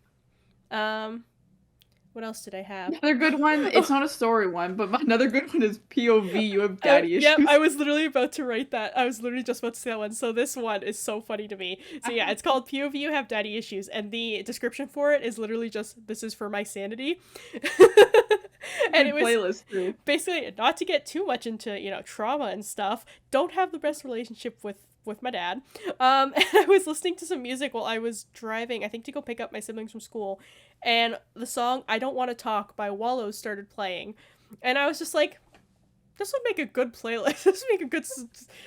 What else did I have? Another good one. It's not a story one, but another good one is POV. You have daddy issues. Yep, I was literally about to write that. I was literally just about to say that one. So this one is so funny to me. So yeah, it's called POV. You have daddy issues, and the description for it is literally just "This is for my sanity." And it was playlist too. Basically not to get too much into trauma and stuff. Don't have the best relationship with my dad. And I was listening to some music while I was driving, I think to go pick up my siblings from school, and the song I Don't Want to Talk by Wallows started playing. And I was just like, this would make a good playlist. This would make a good...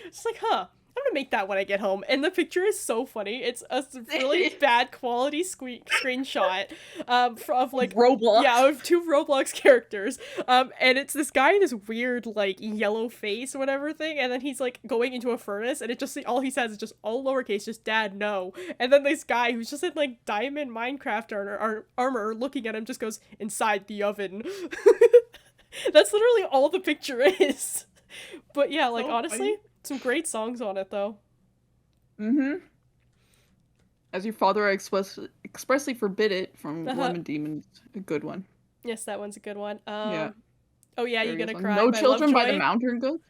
It's like, huh, I'm gonna make that when I get home. And the picture is so funny. It's a really bad quality screenshot of like Roblox. Yeah, of two Roblox characters. And it's this guy in this weird like yellow face or whatever thing, and then he's like going into a furnace, and it just all he says is just all lowercase, just "Dad, no." And then this guy who's just in like diamond Minecraft armor looking at him just goes, "Inside the oven." That's literally all the picture is. But yeah, like honestly. Funny. Some great songs on it, though. As your father, I expressly forbid it from Lemon Demons. A good one. Yes, that one's a good one. Yeah. Oh yeah, You're Gonna Cry. No Children by the Mountain Goats.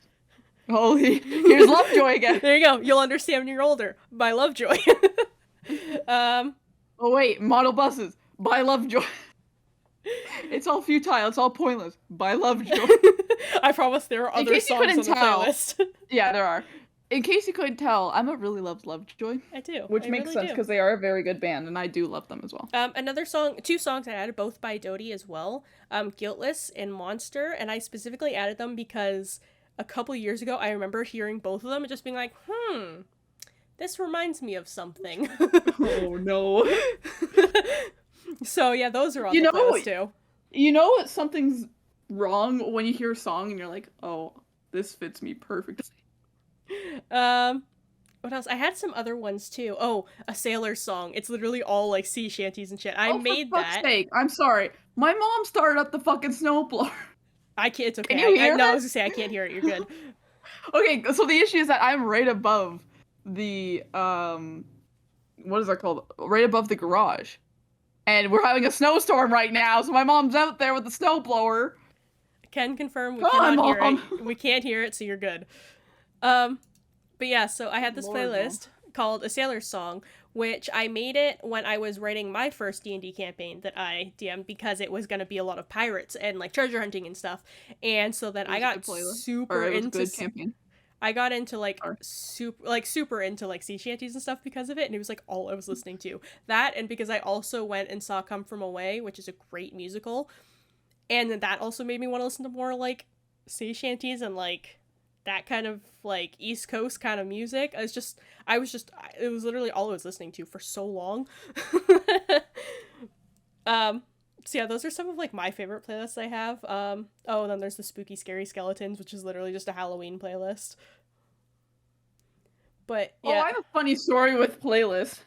Oh, here's Lovejoy again. There you go. You'll understand when you're older. By Lovejoy. Oh wait, Model Buses by Lovejoy. It's all futile. It's all pointless. By Lovejoy. I promise there are other songs on the playlist. Yeah, there are. In case you couldn't tell, Emma really loves Lovejoy. I do. Which makes sense because they are a very good band, and I do love them as well. Another song, two songs I added, both by Dodie as well. Guiltless and Monster, and I specifically added them because a couple years ago I remember hearing both of them and just being like, this reminds me of something. Oh no. So yeah, those are on the playlist too. You know something's wrong when you hear a song and you're like, oh, this fits me perfectly. What else? I had some other ones too. Oh, a Sailor song. It's literally all like sea shanties and shit. I made for fuck's sake. I'm sorry. My mom started up the fucking snowblower. I can't. It's okay. Can you hear no, I was gonna say I can't hear it. You're good. Okay, so the issue is that I'm right above the what is that called? Right above the garage. And we're having a snowstorm right now, so my mom's out there with the snowblower. Can confirm we cannot hear it. We can't hear it, so you're good. But yeah, so I had this playlist called A Sailor Song, which I made it when I was writing my first D&D campaign that I DM'd because it was going to be a lot of pirates and like treasure hunting and stuff. And so then I got super into I got into super into like sea shanties and stuff because of it, and it was like all I was listening to. That, and because I also went and saw Come From Away, which is a great musical, and then that also made me want to listen to more like sea shanties and like that kind of like East Coast kind of music. It was literally all I was listening to for so long. So yeah, those are some of like my favorite playlists I have. Oh, and then there's the Spooky Scary Skeletons, which is literally just a Halloween playlist. But yeah. Oh, I have a funny story with playlists.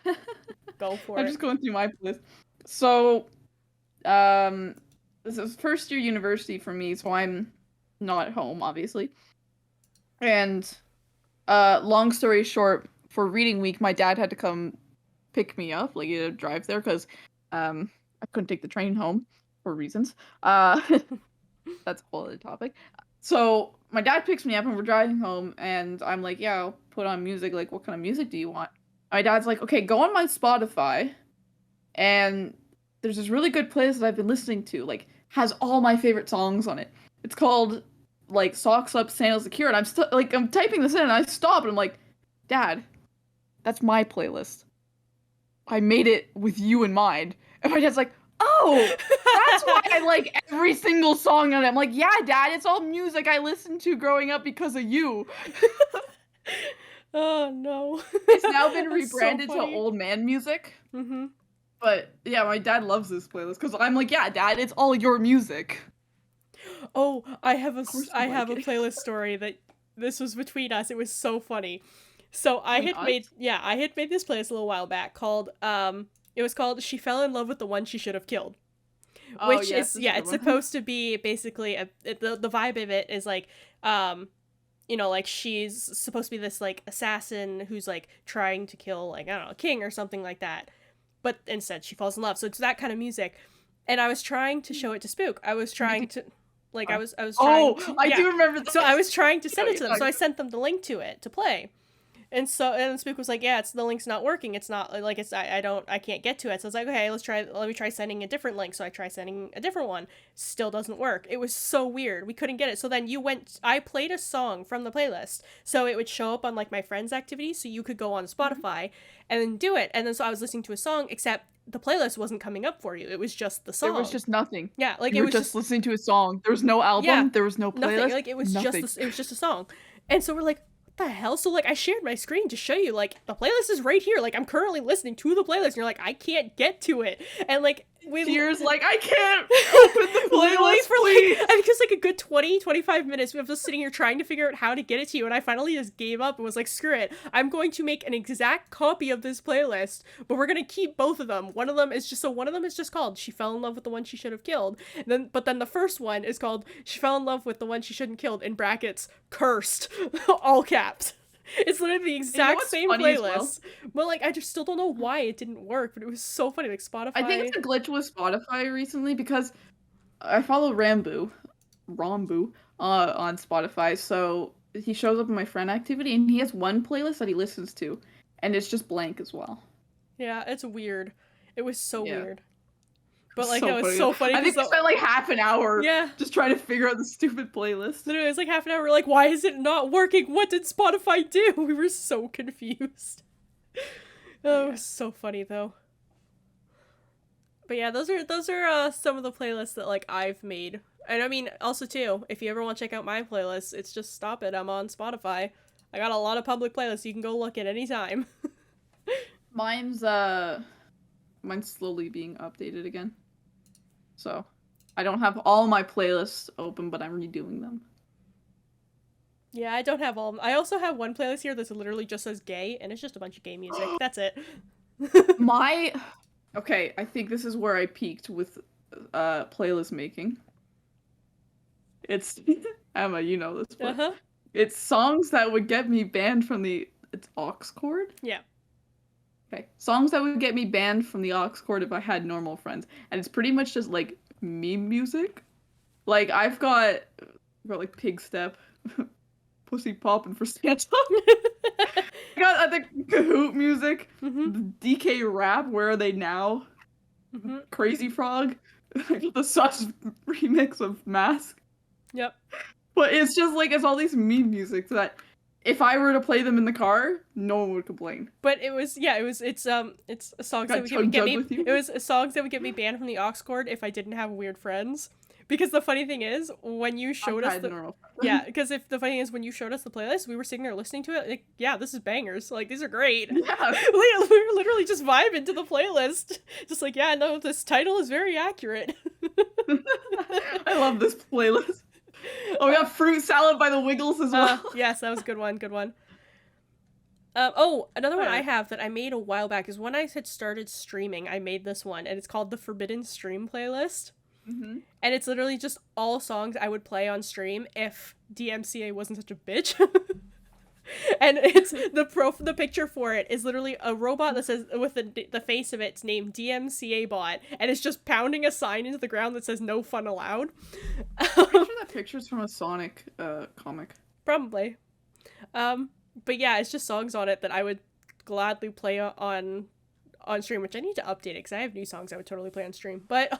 Go for it. I'm just going through my playlist. So, this is first year university for me, so I'm not home, obviously. And, long story short, for reading week, my dad had to come pick me up, like he'd drive there because I couldn't take the train home for reasons. That's a whole other topic. So my dad picks me up and we're driving home and I'm like, yeah, I'll put on music. Like, what kind of music do you want? My dad's like, okay, go on my Spotify and there's this really good playlist that I've been listening to, like, has all my favorite songs on it. It's called like Socks Up, Sandals Secure, and I'm typing this in and I stop and I'm like, Dad, that's my playlist. I made it with you in mind. And my dad's like, oh, that's why I like every single song on it. I'm like, yeah, Dad, it's all music I listened to growing up because of you. Oh no. It's now been That's so rebranded to funny. old man music. Mm-hmm. But yeah, my dad loves this playlist because I'm like, yeah, Dad, it's all your music. Oh, I have Of course I you have like a it. playlist story that this was between us. It was so funny. So I Between had made us? I had made this playlist a little while back called it was called She Fell in Love with the One She Should Have Killed. Oh Which yes, is that's a yeah, good it's one. supposed to be basically the vibe of it is like you know, like she's supposed to be this like assassin who's like trying to kill like I don't know, a king or something like that. But instead she falls in love. So it's that kind of music. And I was trying to show it to Spook. I was trying to like I was trying to I yeah. do remember So I was trying to You know send what it to you're them. So I talking sent them the link to it to play. And Spook was like, yeah, it's the link's not working. It's not like it's I can't get to it. So I was like, okay, let me try sending a different link. So I tried sending a different one. Still doesn't work. It was so weird. We couldn't get it. So then I played a song from the playlist. So it would show up on like my friends' activities. So you could go on Spotify and then do it. And then so I was listening to a song, except the playlist wasn't coming up for you. It was just the There was song. just nothing. Yeah, like You it were was just listening to a song. There was no yeah, album. There was no nothing. playlist. Like it was Nothing. it was just a song. And so we're like, what the hell? So like I shared my screen to show you like the playlist is right here. Like I'm currently listening to the playlist and you're like, I can't get to it. And like we Tears like, I can't open the literally playlist, for please. like I think it was like a good 20-25 minutes we were just sitting here trying to figure out how to get it to you, and I finally just gave up and was like, screw it, I'm going to make an exact copy of this playlist, but we're gonna keep both of them. One of them is just called She Fell in Love with the One She Should Have Killed, but then the first one is called She Fell in Love with the One She Shouldn't Killed, in brackets, cursed. All caps. It's literally the exact what's same funny as playlist. But like I just still don't know why it didn't work, but it was so funny. Like Spotify. I think it's a glitch with Spotify recently because I follow Rambu on Spotify, so he shows up in my friend activity and he has one playlist that he listens to, and it's just blank as well. Yeah, it's weird. It was so Yeah. weird. But like So no, it's funny. so funny. I think we spent like half an hour Yeah. just trying to figure out the stupid playlist. Literally, it was like half an hour. We're like, why is it not working? What did Spotify do? We were so confused. Oh, it was so funny though. But yeah, those are some of the playlists that like I've made. And I mean, also too, if you ever want to check out my playlist, it's just stop it. I'm on Spotify. I got a lot of public playlists you can go look at anytime. Mine's slowly being updated again. So, I don't have all my playlists open, but I'm redoing them. Yeah, I don't have all. I also have one playlist here that's literally just says gay, and it's just a bunch of gay music. That's it. Okay, I think this is where I peaked with playlist making. It's Emma, you know this part. Uh-huh. It's songs that would get me banned from it's aux cord? Yeah. Okay. Songs that would get me banned from the aux cord if I had normal friends. And it's pretty much just like meme music. Like I've got like Pig Step, Pussy Poppin' for Santa. I got the Kahoot music, Mm-hmm. the DK rap, Where Are They Now? Mm-hmm. Crazy Frog, the Sus remix of Mask. Yep. But it's just like, it's all these meme music that if I were to play them in the car, no one would complain. But it's songs that would get me it was songs that would get me banned from the aux cord if I didn't have weird friends. Because the funny thing is, when you showed us because if the funny thing is when you showed us the playlist, we were sitting there listening to it, like, yeah, this is bangers. Like, these are great. Yeah. we were literally just vibing to the playlist. Just like, yeah, no, this title is very accurate. I love this playlist. Oh, we got Fruit Salad by the Wiggles as well. Yes, that was a good one. Good one. Another one I have that I made a while back is when I had started streaming, I made this one, and it's called the Forbidden Stream playlist. Mm-hmm. And it's literally just all songs I would play on stream if DMCA wasn't such a bitch. And it's the picture for it is literally a robot that says, with the face of it's named DMCA bot, and it's just pounding a sign into the ground that says "No fun allowed." I'm pretty sure that picture's from a Sonic comic. Probably. But yeah, it's just songs on it that I would gladly play on stream, which I need to update it because I have new songs I would totally play on stream. But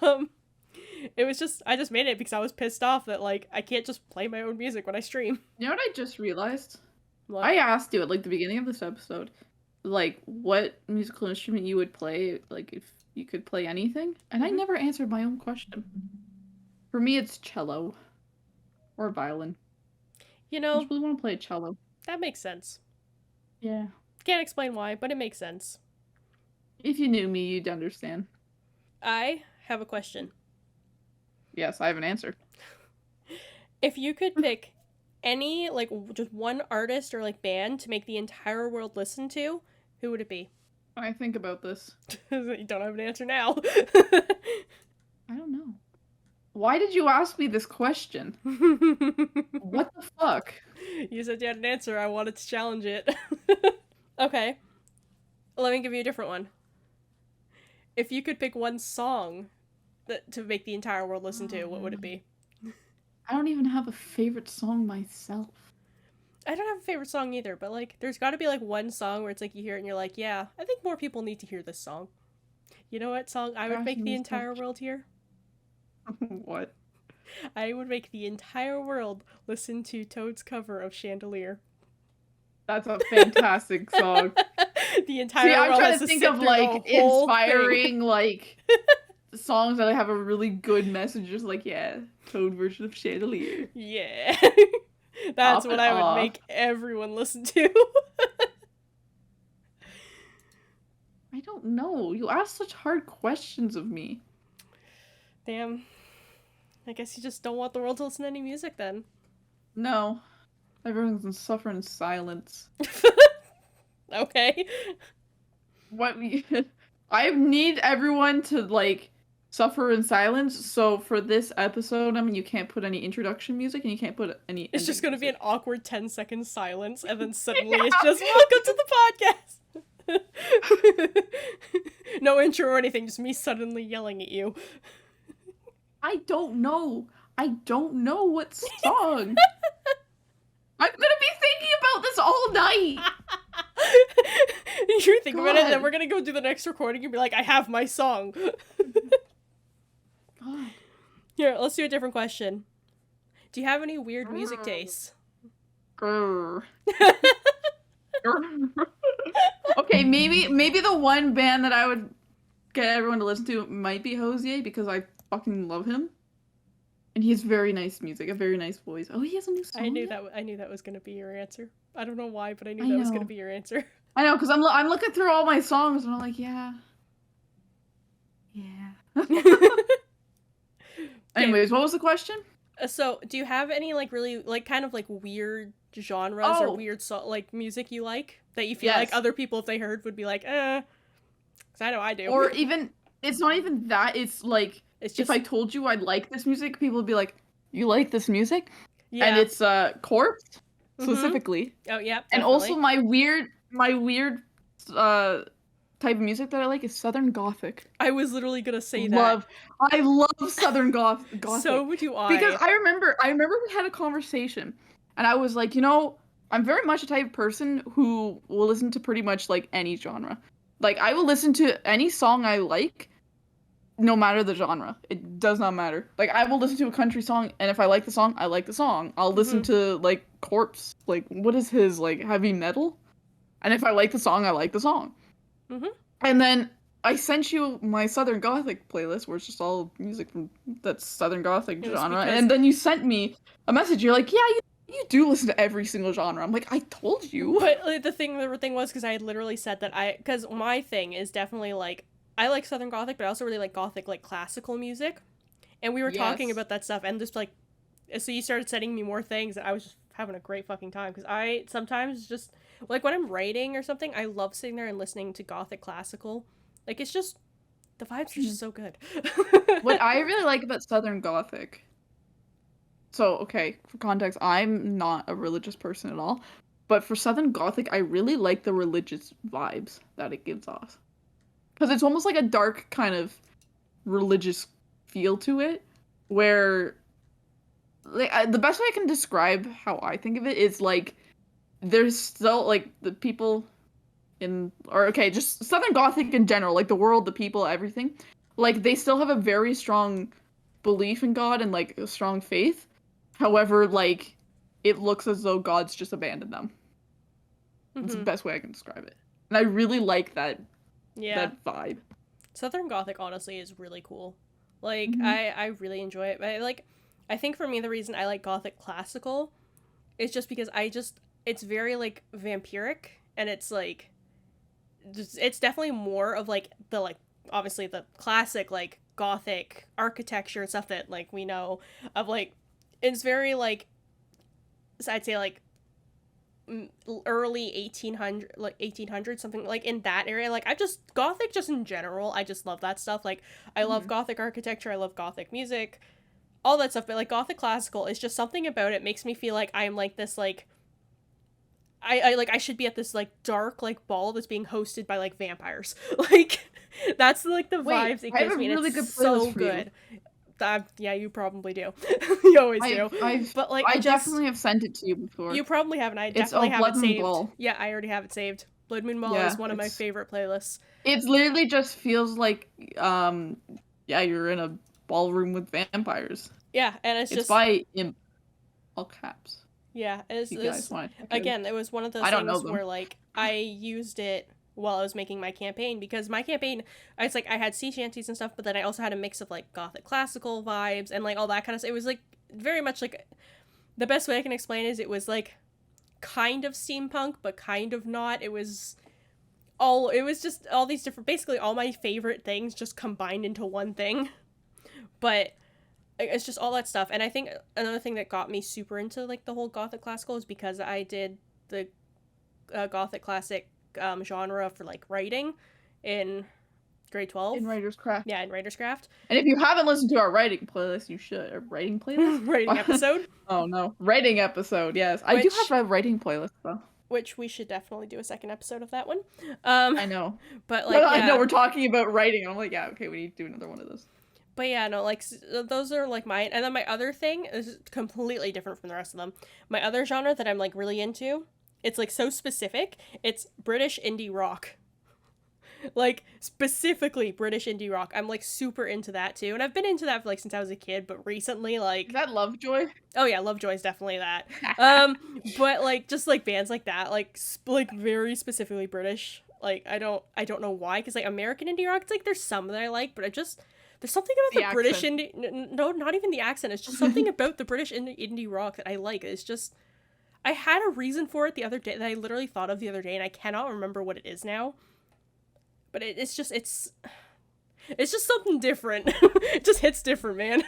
it was just, I just made it because I was pissed off that like I can't just play my own music when I stream. You know what I just realized? What? I asked you at like the beginning of this episode, like what musical instrument you would play, like if you could play anything, and I never answered my own question. For me, it's cello or violin. You I know, just really want to play cello. that makes sense. Yeah. Can't explain why, but it makes sense. If you knew me, you'd understand. I have a question. Yes, I have an answer. If you could pick any, like, just one artist or, like, band to make the entire world listen to, who would it be? I think about this. You don't have an answer now. I don't know. Why did you ask me this question? What the fuck? You said you had an answer. I wanted to challenge it. Okay. Let me give you a different one. If you could pick one song to make the entire world listen to, what would it be? I don't even have a favorite song myself. I don't have a favorite song either, but, like, there's gotta be, like, one song where it's, like, you hear it and you're like, yeah, I think more people need to hear this song. You know what song I would make the entire world hear? What? I would make the entire world listen to Toad's cover of Chandelier. That's a fantastic song. The entire See, I'm world trying has to think sit of through like the whole inspiring thing. like songs that have a really good message. Just like, yeah, Toad version of Chandelier. Yeah. That's Pop what it I would off. make everyone listen to. I don't know. You ask such hard questions of me. Damn. I guess you just don't want the world to listen to any music then. No. Everyone's gonna suffer in silence. Okay. What I need everyone to like suffer in silence. So for this episode, I mean, you can't put any introduction music and you can't put any. It's just ending gonna be an music. awkward 10-second silence, and then suddenly it's just, welcome to the podcast! No intro or anything, just me suddenly yelling at you. I don't know. I don't know what song. I'm gonna be thinking about this all night. You think about it, and then God. we're gonna go do the next recording and be like, I have my song. God. Here, let's do a different question. Do you have any weird music tastes? Grr. Grr. Okay, maybe the one band that I would get everyone to listen to might be Hosier because I fucking love him. And he has very nice music, a very nice voice. Oh, he has a new song. I knew yet? that was gonna be your answer. I don't know why, but I knew I that was gonna know. be your answer. I know, because I'm looking through all my songs and I'm like, yeah. Anyways, what was the question? So, do you have any like really like kind of like weird genres or weird like music you like that you feel like Yes. other people, if they heard, would be like, Because I know I do. Or even, it's not even that, it's like, it's just if I told you I like this music, people would be like, you like this music? yeah. And it's Corpse, Mhm. specifically. Oh yeah. And Definitely. also my weird type of music that I like is Southern Gothic. I was literally gonna say that. I love Southern Gothic. So do I. Because I remember we had a conversation, and I was like, you know, I'm very much a type of person who will listen to pretty much like any genre. Like I will listen to any song I like, no matter the genre. It does not matter. Like I will listen to a country song, and if I like the song, I like the song. I'll listen to like Corpse, like what is his like heavy metal, and if I like the song, I like the song. And then I sent you my Southern Gothic playlist, where it's just all music from that Southern Gothic It was genre. because- And then you sent me a message. You're like, yeah, you do listen to every single genre. I'm like, I told you. But like, the thing was because I had literally said that because my thing is definitely like I like Southern Gothic, but I also really like Gothic like classical music, and we were talking Yes. about that stuff, and just like so you started sending me more things, and I was just having a great fucking time because I sometimes just like when I'm writing or something, I love sitting there and listening to Gothic classical. Like it's just the vibes are just so good. What I really like about Southern Gothic. So, okay, for context, I'm not a religious person at all. But for Southern Gothic, I really like the religious vibes that it gives off. Because it's almost like a dark kind of religious feel to it, where like the best way I can describe how I think of it is like there's still like the people in or okay, just Southern Gothic in general, like the world, the people, everything. Like they still have a very strong belief in God and like a strong faith. However, like it looks as though God's just abandoned them. It's the Mm-hmm. best way I can describe it. And I really like Yeah. that vibe. Southern Gothic honestly is really cool. Like Hmm. I really enjoy it. I think for me the reason I like Gothic classical is just because it's very like vampiric and it's like it's definitely more of like the like obviously the classic like Gothic architecture and stuff that like we know of like it's very like I'd say like early 1800 like 1800 something like in that area. Like I just Gothic just in general, I just love that stuff. Like I love Hmm. Gothic architecture, I love Gothic music, all that stuff. But like Gothic classical is just something about it makes me feel like I'm like this like I like I should be at this like dark like ball that's being hosted by like vampires. Like that's like the Wait, vibes it I have gives a me and really it's good playlist so for you. good. Yeah, you probably do. You always do. But like I definitely have sent it to you before. you probably haven't. I It's definitely have it Blood Moon saved. Ball. Yeah, I already have it saved. Blood Moon Ball is Yeah, one of my favorite playlists. it's literally just feels like yeah, you're in a ballroom with vampires. Yeah, and it's It's just by Imp, all caps. yeah, If you guys it's want to check it out. again, it was one of those I don't know things them. where like I used it while I was making my campaign because my campaign I was like I had sea shanties and stuff, but then I also had a mix of like gothic classical vibes and like all that kind of stuff. It was like very much like the best way I can explain is it was like kind of steampunk but kind of not. It was just all these different basically all my favorite things just combined into one thing. But it's just all that stuff. And I think another thing that got me super into like the whole gothic classical is because I did the gothic classic genre for like writing in grade 12. In Writer's Craft. Yeah, in Writer's Craft. And if you haven't listened to our writing playlist, you should. A writing playlist? Writing episode. Oh no. Writing episode, yes. I do Which have a writing playlist though. which we should definitely do a second episode of that one. I know. But No, like I know yeah. we're talking about writing, and I'm like, yeah, okay, we need to do another one of those. But yeah, no, like those are like mine. And then my other thing is completely different from the rest of them. My other genre that I'm like really into, it's like so specific. It's British indie rock. Like specifically British indie rock. I'm like super into that too. And I've been into that for like since I was a kid, but recently like Is that Lovejoy? oh yeah, Lovejoy's definitely that. But like just like bands like that, like like very specifically British. Like I don't know why cuz like American indie rock, it's like there's some that I like, but there's something The about the British accent. indie no, not even the accent. It's just something about the British indie rock that I like. It's just I had a reason for it the other day that I literally thought of the other day and I cannot remember what it is now. But it's just something different. It just hits different, man.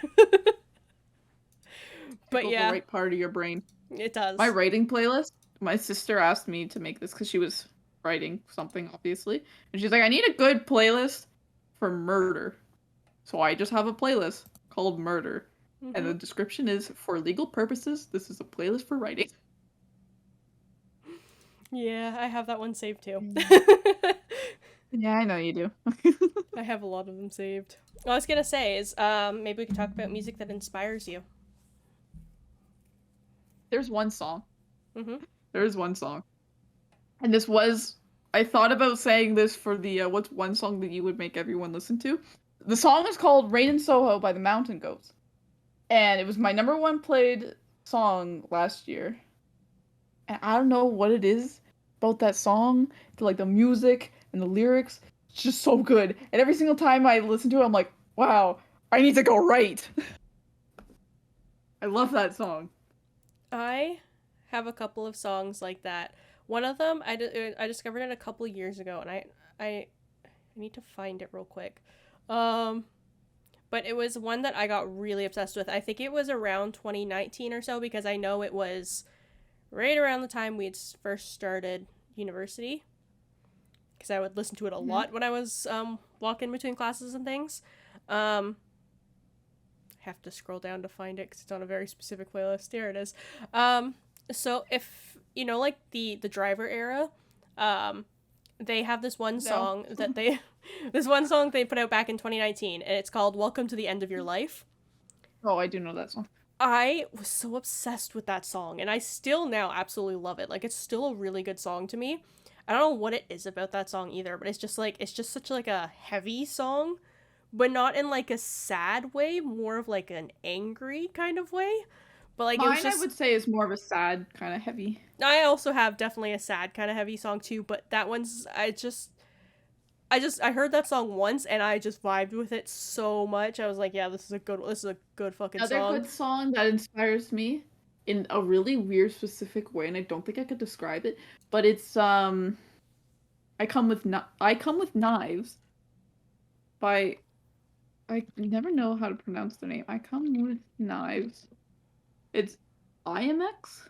But Tickles the yeah, right part of your brain. it does. My writing playlist, my sister asked me to make this because she was writing something, obviously. And she's like, I need a good playlist for murder. So I just have a playlist called Murder. And Mm-hmm. the description is, for legal purposes, this is a playlist for writing. Yeah, I have that one saved too. Yeah, I know you do. I have a lot of them saved. What I was gonna say is, maybe we could talk about music that inspires you. There's one song. Mm-hmm. There's one song. And this was, I thought about saying this for the, what's one song that you would make everyone listen to? The song is called Rain in Soho by the Mountain Goats. And it was my number one played song last year. And I don't know what it is about that song, like the music and the lyrics. It's just so good. And every single time I listen to it, I'm like, wow, I need to go write. I love that song. I have a couple of songs like that. One of them I discovered it a couple years ago, and I need to find it real quick. But it was one that I got really obsessed with. I think it was around 2019 or so because I know it was right around the time we'd first started university. Because I would listen to it a lot when I was walking between classes and things. I have to scroll down to find it because it's on a very specific playlist. Here it is. So if you know, like the Driver era, they have this one No. song that they this one song they put out back in 2019, and it's called Welcome to the End of Your Life. Oh, I do know that song. I was so obsessed with that song, and I still now absolutely love it. Like, it's still a really good song to me. I don't know what it is about that song either, but it's just such like a heavy song, but not in like a sad way, more of like an angry kind of way. But like it was Mine, I just would say, is more of a sad kind of heavy. I also have definitely a sad kind of heavy song too, but that one's I heard that song once and I just vibed with it so much. I was like, yeah, this is a good fucking Another song. good song that inspires me in a really weird, specific way, and I don't think I could describe it, but it's I Come with Knives by, I never know how to pronounce the name. I Come with Knives. It's IMX?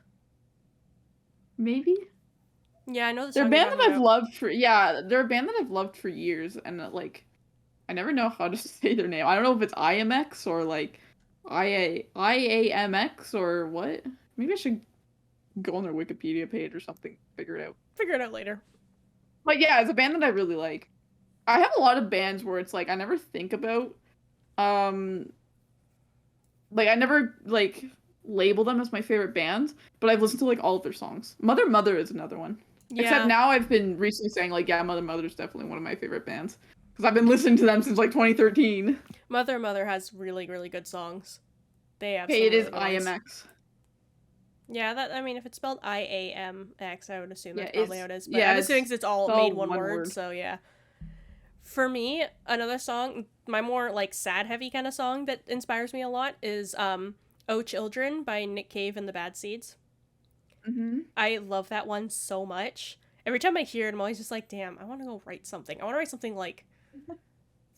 Maybe? Yeah, I know the They're a song you're band talking that I've about. loved for, yeah, they're a band that I've loved for years, and like, I never know how to say their name. I don't know if it's IMX or like IAMX or what. Maybe I should go on their Wikipedia page or something, figure it out. Figure it out later. But yeah, it's a band that I really like. I have a lot of bands where it's like I never think about um like I never like label them as my favorite bands, but I've listened to like all of their songs. Mother Mother is another one. Yeah. Except now I've been recently saying like, yeah, Mother Mother is definitely one of my favorite bands because I've been listening to them since like 2013. Mother Mother has really, really good songs. They have Okay, some it is really good ones. IMX. Yeah, that I mean, if it's spelled IAMX, I would assume that's Yeah, probably how it is. But yeah, I'm assuming it's all all made one one word, word. so yeah. For me, another song, my more like sad heavy kind of song that inspires me a lot is "Oh Children" by Nick Cave and the Bad Seeds. Mm-hmm. I love that one so much. Every time I hear it, I'm always just like, damn, I want to go write something. I want to write something like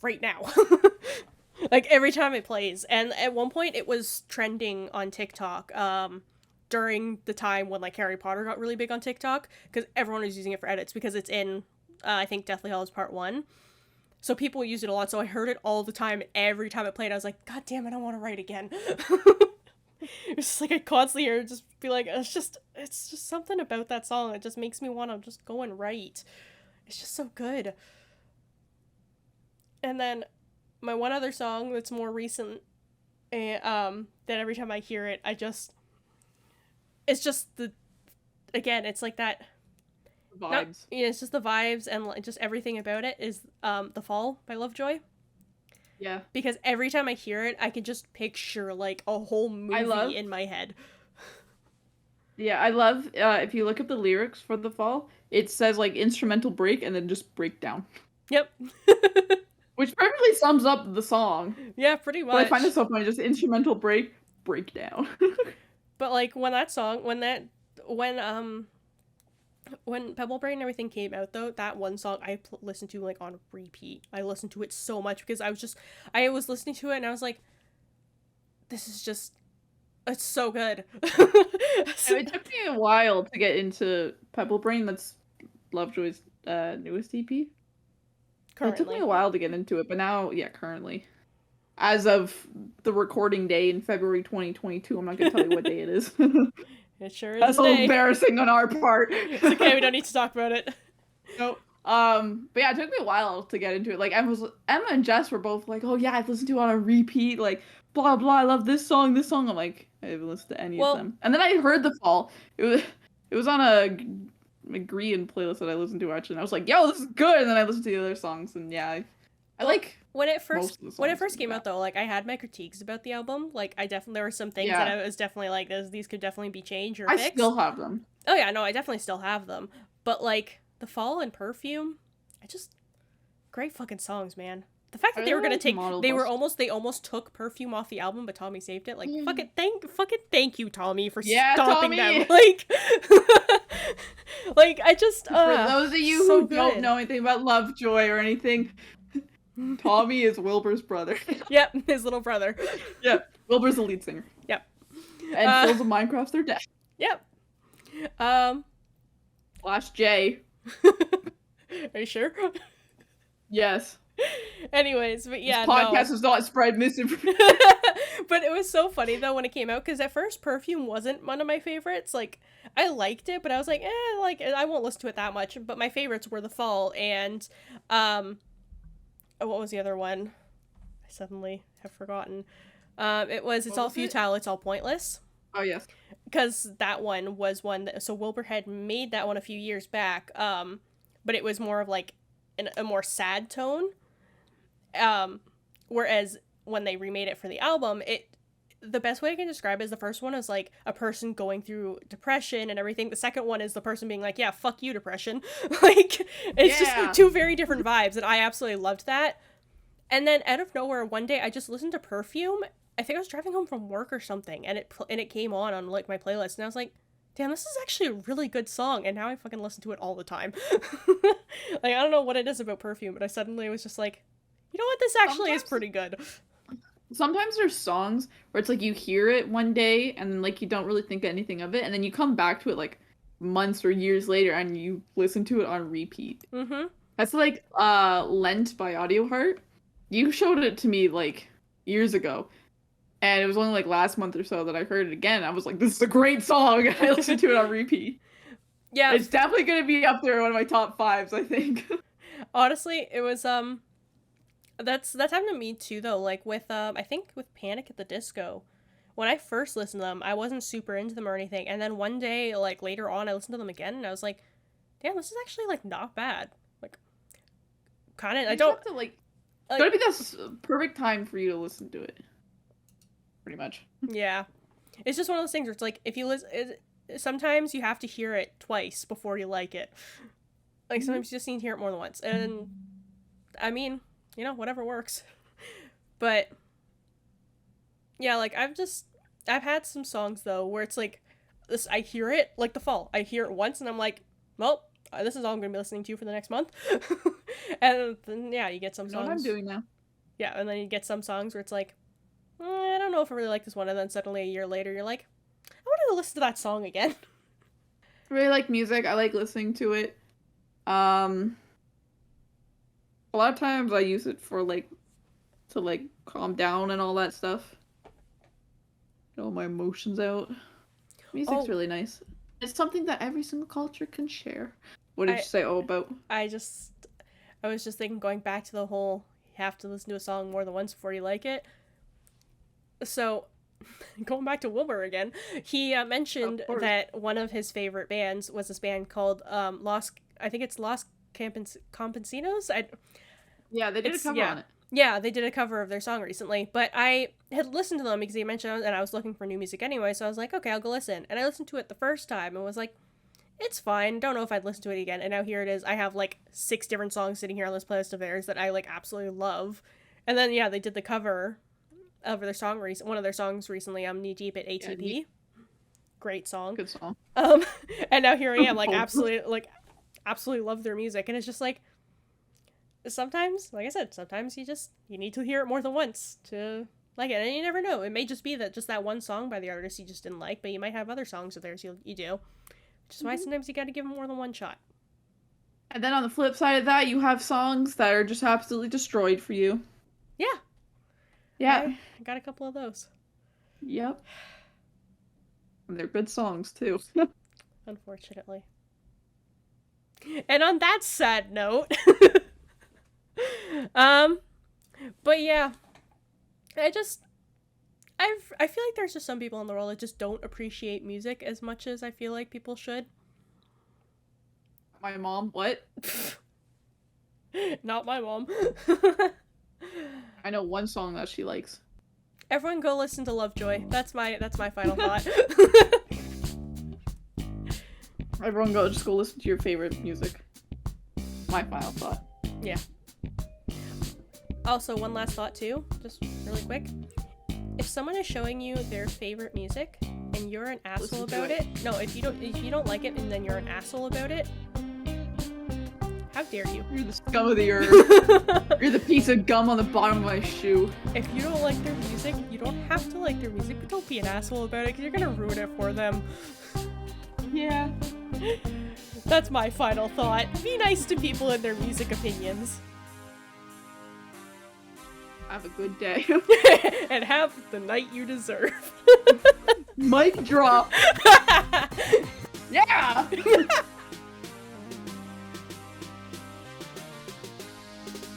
right now. Like every time it plays. And at one point it was trending on TikTok during the time when like Harry Potter got really big on TikTok because everyone was using it for edits because it's in I think Deathly Hallows Part 1. So people use it a lot, so I heard it all the time. Every time it played I was like, god damn it, I want to write again. It's just like I constantly hear it just be like, it's just something about that song that just makes me want to just go and write. It's just so good. And then my one other song that's more recent, that every time I hear it, it's just it's like that Vibes. yeah, it's just the vibes and like, just everything about it is The Fall by Lovejoy. Yeah. Because every time I hear it, I can just picture like a whole movie in my head. Yeah, I love if you look at the lyrics for The Fall, it says like instrumental break and then just breakdown. Yep. Which perfectly sums up the song. Yeah, pretty much. But I find it so funny, just instrumental breakdown. But like when Pebble Brain and everything came out though, that one song I listened to like on repeat. I listened to it so much because I was listening to it and I was like, this is just, it's so good. It took me a while to get into Pebble Brain. That's Lovejoy's newest EP. It took me a while to get into it, but now, yeah, currently. As of the recording day in February 2022, I'm not going to tell you what day it is. It sure is. That's a little embarrassing on our part. It's okay, we don't need to talk about it. Nope. But yeah, it took me a while to get into it. Like, Emma and Jess were both like, oh yeah, I've listened to it on a repeat, like, blah, blah, I love this song. I'm like, I haven't listened to any of them. And then I heard The Fall. It was on a McGree playlist that I listened to actually, and I was like, yo, this is good, and then I listened to the other songs, and yeah, I like when it first came out though, like I had my critiques about the album. Like there were some things that I was definitely like, these could definitely be changed or fixed. I still have them. Oh yeah, no, I definitely still have them. But like The Fall and Perfume, great fucking songs, man. The fact that they were gonna they almost took Perfume off the album, but Tommy saved it. Like fucking thank you, Tommy, for stopping them. Like, like I just for those of you who don't know anything about Lovejoy or anything, Tommy is Wilbur's brother. Yep, his little brother. Yep, Wilbur's the lead singer. Yep, and Phil's of Minecraft's their dad. Yep. Slash J. Are you sure? Yes. Anyways, but yeah, This podcast does not spread misinformation. But it was so funny though when it came out, because at first Perfume wasn't one of my favorites. Like, I liked it, but I was like, like, I won't listen to it that much. But my favorites were The Fall and what was the other one? I suddenly have forgotten. It was It's All Futile, It's All Pointless. Oh yes. Because that one was one that, so Wilbur had made that one a few years back, but it was more of like a more sad tone. Whereas when they remade it for the album, the best way I can describe it is the first one is like a person going through depression and everything. The second one is the person being like, yeah, fuck you, depression. Like, it's just two very different vibes, and I absolutely loved that. And then out of nowhere, one day I just listened to Perfume. I think I was driving home from work or something, and it came on like my playlist, and I was like, damn, this is actually a really good song, and now I fucking listen to it all the time. Like, I don't know what it is about Perfume, but I suddenly was just like, you know what, this actually is pretty good. Sometimes there's songs where it's like you hear it one day, and then like you don't really think anything of it, and then you come back to it like months or years later, and you listen to it on repeat. Mm-hmm. That's like Lent by Audio Heart. You showed it to me like years ago. And it was only like last month or so that I heard it again. I was like, this is a great song. I listened to it on repeat. Yeah. It's definitely going to be up there in one of my top 5s, I think. Honestly, it was, that's happened to me too, though. Like with, I think with Panic at the Disco. When I first listened to them, I wasn't super into them or anything. And then one day, like later on, I listened to them again and I was like, damn, this is actually like not bad. Like, kind of, I don't. Have to, like, it's gotta be the perfect time for you to listen to it. Pretty much. Yeah. It's just one of those things where it's like, if you listen, sometimes you have to hear it twice before you like it. Like, sometimes you just need to hear it more than once. And, I mean, you know, whatever works. But, yeah, like, I've had some songs, though, where it's like, I hear it, like The Fall. I hear it once, and I'm like, well, this is all I'm going to be listening to for the next month. And then, yeah, you get some songs. You know what I'm doing now. Yeah, and then you get some songs where it's like, I don't know if I really like this one, and then suddenly a year later you're like, I want to go listen to that song again. I really like music. I like listening to it. A lot of times I use it for like to like calm down and all that stuff. Get all my emotions out. Music's really nice. It's something that every single culture can share. What did you say about? I was just thinking, going back to the whole you have to listen to a song more than once before you like it. So, going back to Wilbur again, he mentioned that one of his favorite bands was this band called Los Campesinos. Yeah, they did a cover on it. Yeah, they did a cover of their song recently, but I had listened to them because he mentioned it, and I was looking for new music anyway, so I was like, okay, I'll go listen. And I listened to it the first time and was like, it's fine. Don't know if I'd listen to it again. And now here it is. I have like 6 different songs sitting here on this playlist of theirs that I like absolutely love. And then, yeah, they did the cover of their song, one of their songs recently, Knee Deep at ATP. Yeah, great song. Good song. And now here I am, like, absolutely love their music. And it's just like, sometimes, like I said, sometimes you need to hear it more than once to like it. And you never know. It may just be that just that one song by the artist you just didn't like, but you might have other songs of theirs you do. Which is why sometimes you gotta give them more than one shot. And then on the flip side of that, you have songs that are just absolutely destroyed for you. Yeah. Yeah. I got a couple of those. Yep. And they're good songs, too. Unfortunately. And on that sad note, but yeah, I feel like there's just some people in the world that just don't appreciate music as much as I feel like people should. My mom, what? Not my mom. I know one song that she likes. Everyone go listen to Lovejoy. That's my final thought. Everyone just go listen to your favorite music. My final thought. Yeah. Also, one last thought too, just really quick. If someone is showing you their favorite music and you're an asshole about it, no, if you don't like it and then you're an asshole about it, how dare you? You're the scum of the earth. You're the piece of gum on the bottom of my shoe. If you don't like their music, you don't have to like their music, but don't be an asshole about it because you're gonna ruin it for them. Yeah. That's my final thought. Be nice to people and their music opinions. Have a good day. And have the night you deserve. Mic drop. Yeah!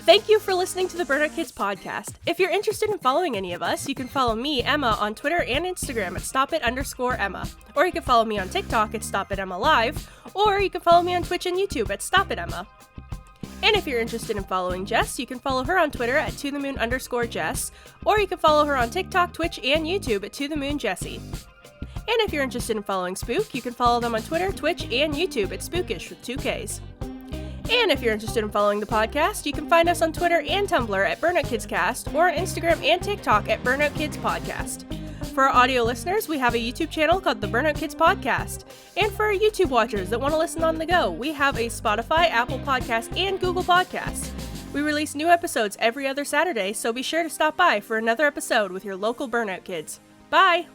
Thank you for listening to the Burnout Kids podcast. If you're interested in following any of us, you can follow me, Emma, on Twitter and Instagram at stopit_Emma. Or you can follow me on TikTok at StopItEmmaLive. Or you can follow me on Twitch and YouTube at StopItEmma. And if you're interested in following Jess, you can follow her on Twitter at @ToTheMoon_Jess. Or you can follow her on TikTok, Twitch, and YouTube at @ToTheMoonJessie. And if you're interested in following Spook, you can follow them on Twitter, Twitch, and YouTube at Spookish with 2 Ks. And if you're interested in following the podcast, you can find us on Twitter and Tumblr at Burnout Kids Cast, or on Instagram and TikTok at Burnout Kids Podcast. For our audio listeners, we have a YouTube channel called the Burnout Kids Podcast. And for our YouTube watchers that want to listen on the go, we have a Spotify, Apple Podcast, and Google Podcasts. We release new episodes every other Saturday, so be sure to stop by for another episode with your local Burnout Kids. Bye!